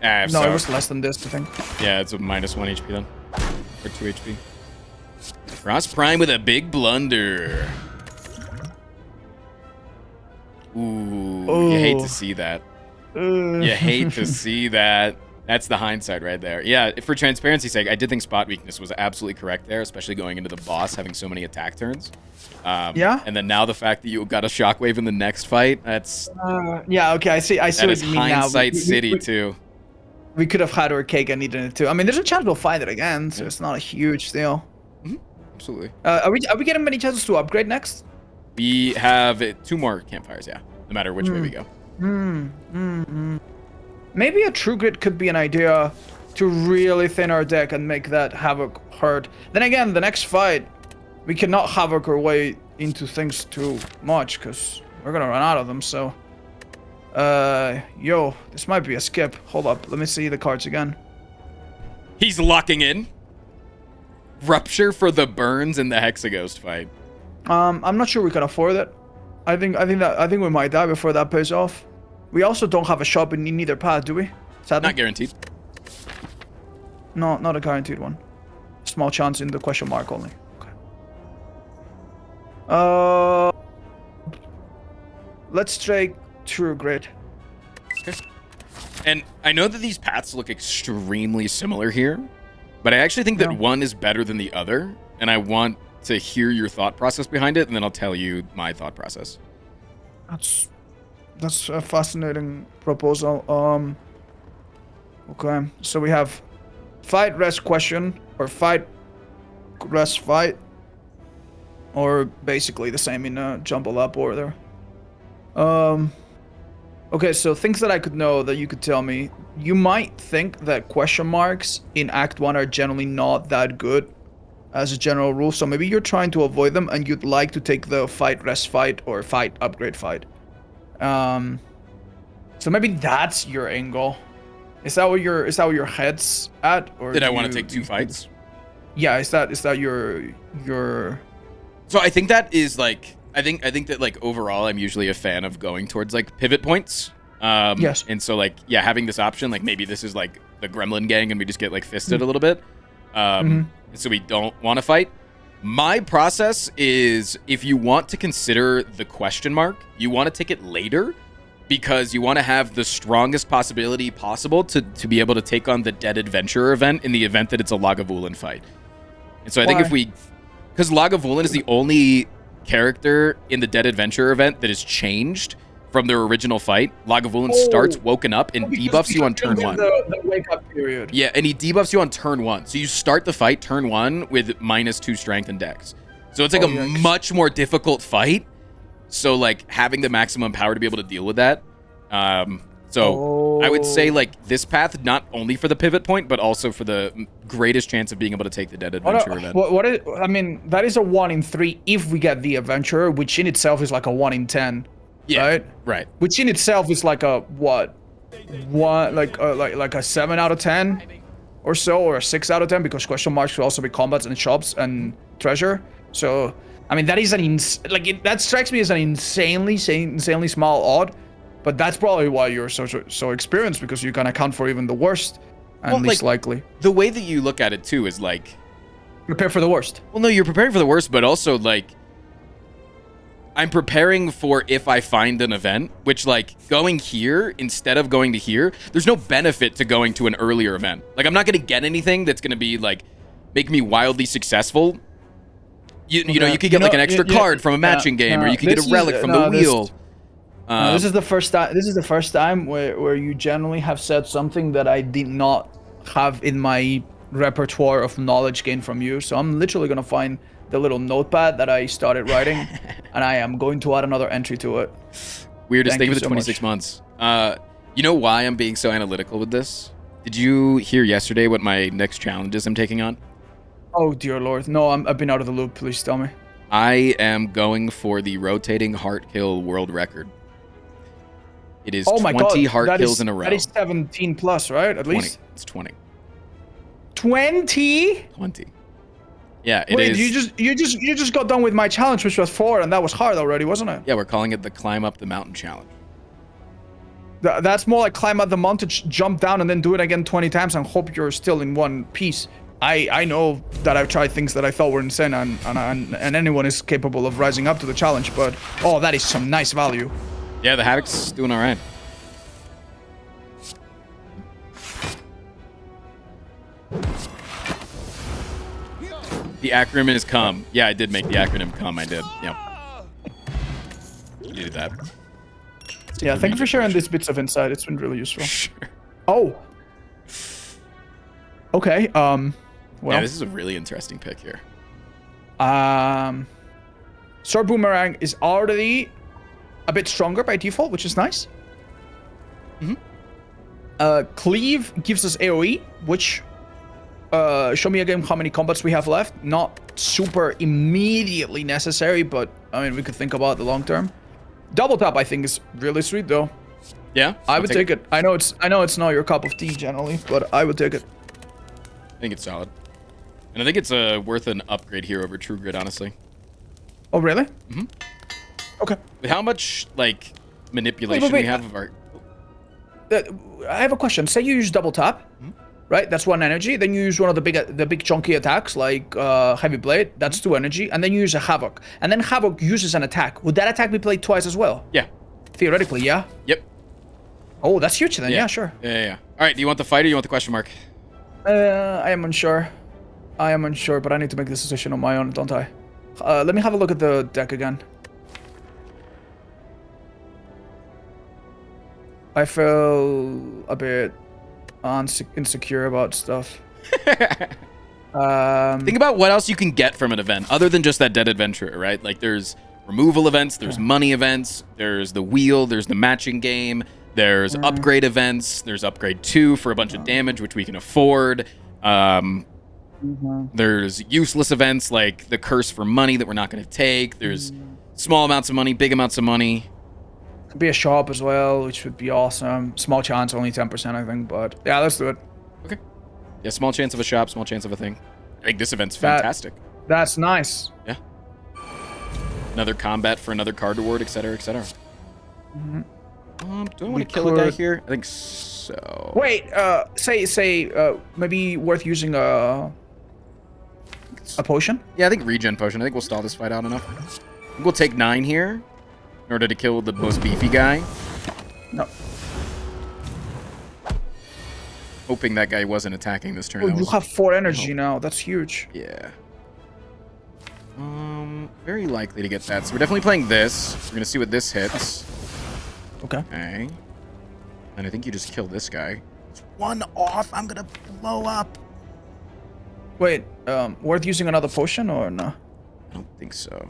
Ah, no, it was less than this, I think. Yeah, it's a minus 1 HP then. Or 2 HP. Frostprime with a big blunder. Ooh, you hate to see that. You hate to see that. That's the hindsight right there. Yeah, for transparency's sake, I did think spot weakness was absolutely correct there, especially going into the boss having so many attack turns. Yeah? And then now the fact that you got a shockwave in the next fight, that's Yeah, okay, I see that what is you mean now. hindsight city too. We could have had our cake and eaten it too. I mean, there's a chance we'll find it again, so it's not a huge deal. Absolutely. Are we getting many chances to upgrade next? We have 2 more campfires, yeah. No matter which way we go. Maybe a True Grit could be an idea to really thin our deck and make that Havoc hurt. Then again, the next fight, we cannot Havoc our way into things too much because we're gonna run out of them. So, yo, this might be a skip. Hold up, let me see the cards again. He's locking in. Rupture for the burns in the Hexaghost fight. I'm not sure we can afford it. I think we might die before that pays off. We also don't have a shop in either path, do we? Sadly. Not guaranteed. No, not a guaranteed one. Small chance in the question mark only. Okay. Let's take True Grit. Okay. And I know that these paths look extremely similar here, but I actually think that one is better than the other, and I want to hear your thought process behind it, and then I'll tell you my thought process. That's a fascinating proposal. Okay, so we have fight, rest, question, or fight, rest, fight, or basically the same in a jumble up order. Okay, so things that I could know that you could tell me. You might think that question marks in Act 1 are generally not that good as a general rule, so maybe you're trying to avoid them and you'd like to take the fight, rest, fight, or fight, upgrade, fight. So maybe that's your angle. Is that what your head's at? Or Did I want to take 2 fights? Yeah, is that your So I think that is like I think that like overall I'm usually a fan of going towards like pivot points. Yes. And so like yeah, having this option, like maybe this is like the Gremlin gang and we just get like fisted a little bit. So we don't want to fight. My process is if you want to consider the question mark, you want to take it later because you want to have the strongest possibility possible to be able to take on the Dead Adventurer event in the event that it's a Lagavulin fight. And so I think if we... Because Lagavulin is the only character in the Dead Adventurer event that has changed from their original fight. Lagavulin starts woken up and debuffs you on turn 1. The wake up period. Yeah, and he debuffs you on turn 1. So you start the fight turn 1 with -2 strength and dex. So it's like a much more difficult fight. So like having the maximum power to be able to deal with that. So I would say like this path, not only for the pivot point, but also for the greatest chance of being able to take the Dead Adventurer event. I mean, that is a 1 in 3 if we get the Adventurer, which in itself is like a 1 in 10. Yeah, right. Which in itself is like a what? Like a 7 out of 10 or so, or a 6 out of 10, because question marks could also be combats and shops and treasure. So I mean, that is that strikes me as an insanely small odd. But that's probably why you're so experienced, because you can account for even the worst and least likely. The way that you look at it too is like prepare for the worst. Well, no, you're preparing for the worst, but also like I'm preparing for if I find an event, which like going here instead of going to here, there's no benefit to going to an earlier event. Like I'm not going to get anything that's going to be like make me wildly successful. You know, you could get like an extra card from a matching game, or you could get a relic from the wheel. This is the first time. This is the first time where you generally have said something that I did not have in my repertoire of knowledge gained from you. So I'm literally gonna find the little notepad that I started writing, and I am going to add another entry to it. Weirdest thing with the 26 months. You know why I'm being so analytical with this? Did you hear yesterday what my next challenge is I'm taking on? Oh dear lord, no, I've been out of the loop. Please tell me. I am going for the rotating heart kill world record. It is 20 heart kills in a row. That is 17 plus, right? At 20. least? It's 20. 20? 20. Yeah, it Wait, is. you just got done with my challenge, which was 4, and that was hard already, wasn't it? Yeah, we're calling it the Climb Up the Mountain Challenge. That's more like climb up the mountain, jump down, and then do it again 20 times and hope you're still in one piece. I know that I've tried things that I thought were insane, and anyone is capable of rising up to the challenge, but oh, that is some nice value. Yeah, the Havoc's doing all right. The acronym is COME. Yeah, I did make the acronym COME. I did. Yep. You did that. Yeah, thank you for sharing these bits of insight. It's been really useful. Sure. Oh. Okay. Well. Yeah, this is a really interesting pick here. Sword Boomerang is already a bit stronger by default, which is nice. Cleave gives us AoE, which show me again how many combats we have left. Not super immediately necessary, but I mean we could think about the long term. Double tap I think is really sweet though. Yeah, I would take it. I know it's not your cup of tea generally, but I would take it. I think it's solid, and I think it's worth an upgrade here over True Grit, honestly. Oh really? Okay. With how much like manipulation we have of our... I have a question. Say you use double tap, right? That's 1 energy. Then you use one of the big chunky attacks like Heavy Blade. That's 2 energy. And then you use a Havoc. And then Havoc uses an attack. Would that attack be played twice as well? Yeah. Theoretically, yeah. Yep. Oh, that's huge then. Yeah, sure. Yeah. All right. Do you want the fight or you want the question mark? I am unsure. But I need to make this decision on my own, don't I? Let me have a look at the deck again. I feel a bit insecure about stuff. Think about what else you can get from an event other than just that dead adventurer, right? Like there's removal events, there's money events, there's the wheel, there's the matching game, there's upgrade events, there's upgrade 2 for a bunch of damage, which we can afford. There's useless events like the curse for money that we're not going to take. There's small amounts of money, big amounts of money. Could be a shop as well, which would be awesome. Small chance, only 10%, I think, but yeah, let's do it. Okay. Yeah, small chance of a shop, small chance of a thing. I think this event's fantastic. That's nice. Yeah. Another combat for another card reward, etc., etc. Do I want to kill a guy here? I think so. Wait, say, maybe worth using a potion? Yeah, I think regen potion. I think we'll stall this fight out enough. I think we'll take 9 here in order to kill the most beefy guy. No. Hoping that guy wasn't attacking this turn. Oh, you have 4 energy now. That's huge. Yeah. Very likely to get that. So we're definitely playing this. We're gonna see what this hits. Okay. Okay. And I think you just kill this guy. It's 1 off. I'm gonna blow up. Wait, worth using another potion or no? I don't think so.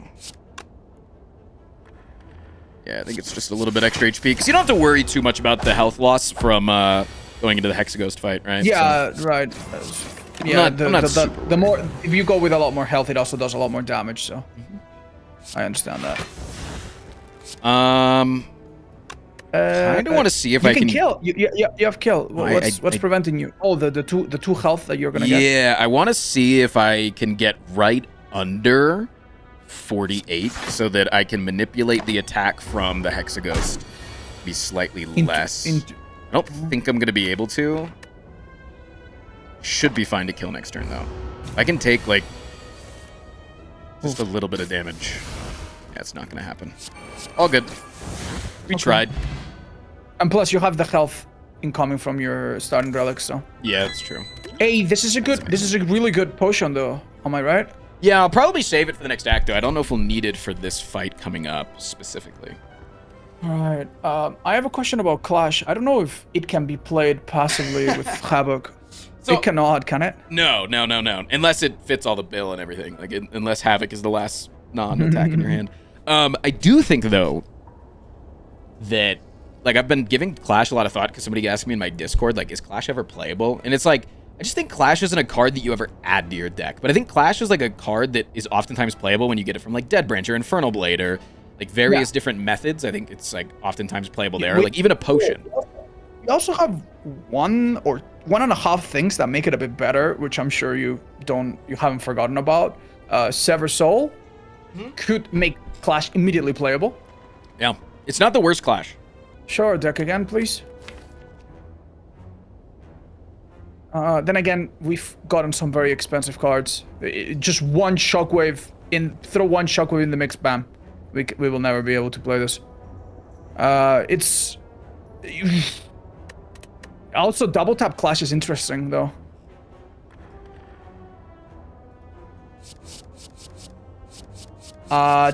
Yeah, I think it's just a little bit extra HP because you don't have to worry too much about the health loss from going into the Hexaghost fight, right? Yeah, so, right. Yeah, I'm not the more if you go with a lot more health, it also does a lot more damage. So I understand that. I don't want to see if I can kill. You have kill. What's preventing you? Oh, the two health that you're gonna get. Yeah, I want to see if I can get right under 48 so that I can manipulate the attack from the Hexaghost be slightly less. I don't think I'm gonna be able to. Should be fine to kill next turn though. I can take like just a little bit of damage. Yeah, it's not gonna happen. All good. We tried. And plus, you have the health incoming from your starting relics, so. Yeah, that's true. Hey, this is a really good potion though. Am I right? Yeah, I'll probably save it for the next act though. I don't know if we'll need it for this fight coming up specifically. All right. I have a question about Clash. I don't know if it can be played passively with Havoc. So, it cannot, can it? No. Unless it fits all the bill and everything. Like, unless Havoc is the last non-attack in your hand. I do think, though, that, like, I've been giving Clash a lot of thought because somebody asked me in my Discord, like, is Clash ever playable? And it's like, I just think Clash isn't a card that you ever add to your deck. But I think Clash is, like, a card that is oftentimes playable when you get it from, like, Dead Branch or Infernal Blade or, like, various different methods. I think it's, like, oftentimes playable there. Like, even a potion. You also have 1 or 1.5 things that make it a bit better, which I'm sure you haven't forgotten about. Sever Soul could make Clash immediately playable. Yeah, it's not the worst Clash. Sure, deck again, please. Then again, we've gotten some very expensive cards. Just one Shockwave throw one Shockwave in the mix, bam. We will never be able to play this. It's. Also, double tap Clash is interesting, though.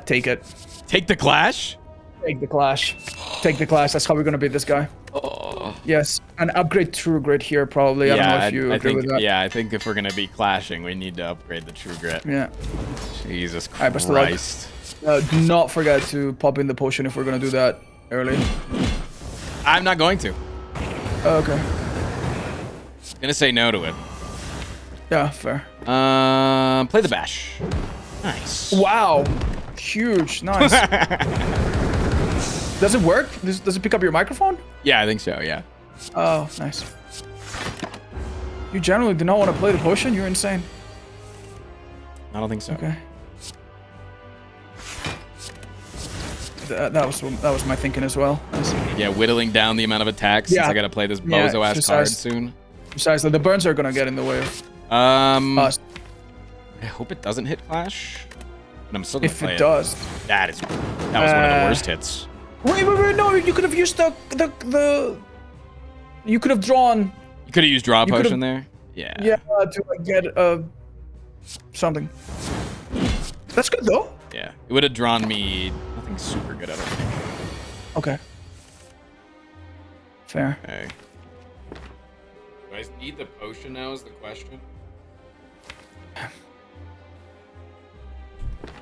Take it. Take the Clash? Take the Clash. Take the Clash. That's how we're gonna beat this guy. Oh. Yes, and upgrade True Grit here, probably. I don't know if you agree with that. Yeah, I think if we're gonna be clashing, we need to upgrade the True Grit. Yeah. Jesus Christ. Do not forget to pop in the potion if we're gonna do that early. I'm not going to. Okay. Gonna say no to it. Yeah, fair. Play the bash. Nice. Wow. Huge. Nice. Does it work? Does it pick up your microphone? Yeah, I think so, yeah. Oh, nice. You generally do not want to play the potion? You're insane. I don't think so. Okay. That was my thinking as well. Yeah, whittling down the amount of attacks since I gotta play this bozo-ass card soon. Precisely. The burns are gonna get in the way of us. I hope it doesn't hit Clash. But I'm still gonna play it. If it does. That was one of the worst hits. Wait, no, you could have used the you could have drawn. You could have used draw potion there? Yeah. Yeah, to like get something. That's good though. Yeah, it would have drawn me nothing super good, I don't think. Okay. Fair. Okay. Do I need the potion now is the question?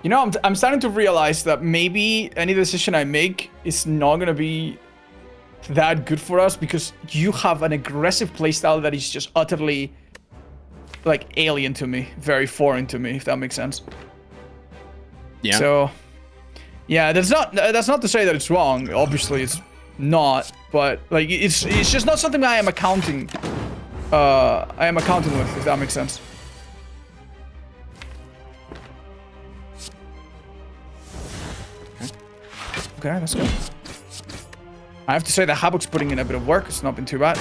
You know, I'm starting to realize that maybe any decision I make is not gonna be that good for us because you have an aggressive playstyle that is just utterly like alien to me, very foreign to me, if that makes sense. Yeah. So, yeah, that's not to say that it's wrong. Obviously, it's not, but like it's just not something I am accounting. With, if that makes sense. Okay, that's good. I have to say that Havok's putting in a bit of work. It's not been too bad.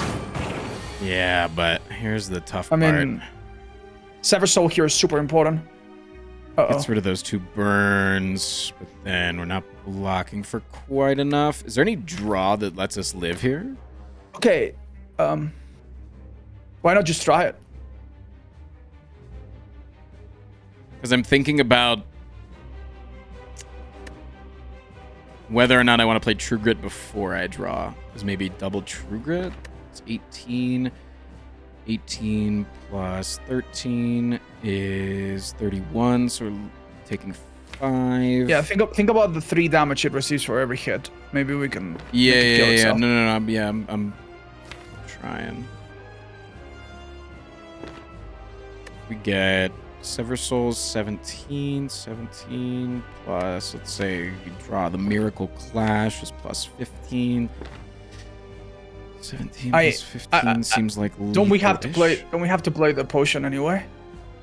Yeah, but here's the tough I part. mean, Sever Soul here is super important. Gets rid of those 2 burns, but then we're not blocking for quite enough. Is there any draw that lets us live here? Okay, why not just try it? Because I'm thinking about whether or not I want to play True Grit before I draw. Because maybe double True Grit. It's 18. 18 plus 13 is 31, so we're taking 5. Yeah, think about the 3 damage it receives for every hit. Maybe we can. Make it kill Yeah. itself. No. I'm trying. We get Sever Souls 17 plus, let's say we draw the Miracle Clash is plus 15. 17 plus 15 seems like Don't we have to lethal-ish. play? Don't we have to play the potion anyway?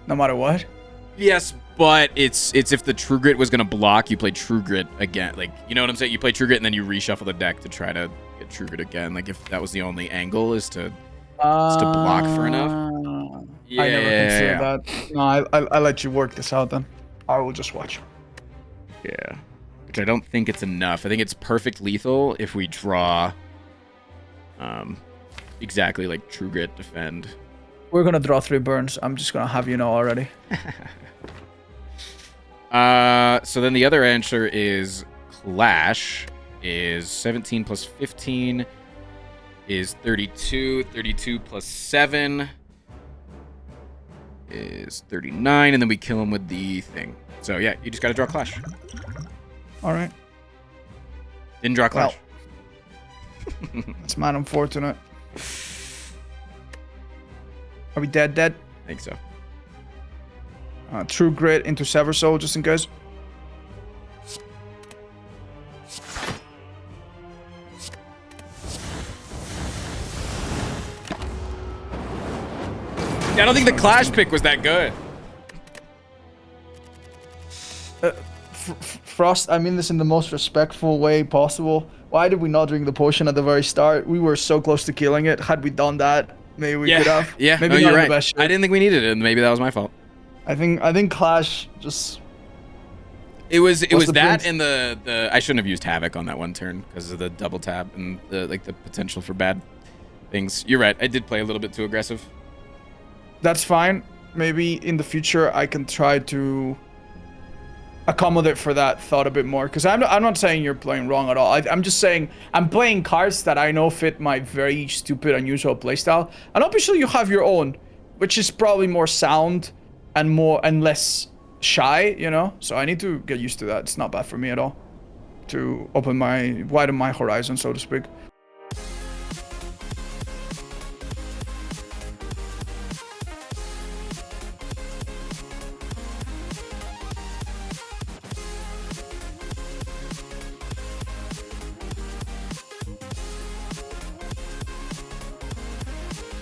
No matter what. Yes, but it's if the True Grit was gonna block, you play True Grit again. Like, you know what I'm saying? You play True Grit and then you reshuffle the deck to try to get True Grit again. Like, if that was the only angle is to block for enough. I never considered that. No, I let you work this out then. I will just watch. Yeah, which I don't think it's enough. I think it's perfect lethal if we draw. Exactly like True Grit defend. We're gonna draw 3 burns. I'm just gonna have you know already. So then the other answer is Clash is 17 plus 15 is 32. 32 plus 7 is 39, and then we kill him with the thing. So yeah, you just gotta draw Clash. All right. Didn't draw Clash. It's mad unfortunate. Are we dead? I think so. True Grit into Sever Soul, just in case. I don't think the Clash pick was that good. Frost, I mean this in the most respectful way possible. Why did we not drink the potion at the very start? We were so close to killing it. Had we done that, maybe we could have. Yeah, maybe no, not you're the right. best shape. I didn't think we needed it, and maybe that was my fault. I think Clash just. It was the that prince? and the I shouldn't have used Havoc on that one turn because of the double tap and the potential for bad things. You're right. I did play a little bit too aggressive. That's fine. Maybe in the future I can try to accommodate for that thought a bit more, because I'm not saying you're playing wrong at all. I'm just saying I'm playing cards that I know fit my very stupid, unusual playstyle, and obviously you have your own, which is probably more sound and less shy, you know. So I need to get used to that. It's not bad for me at all to widen my horizon, so to speak.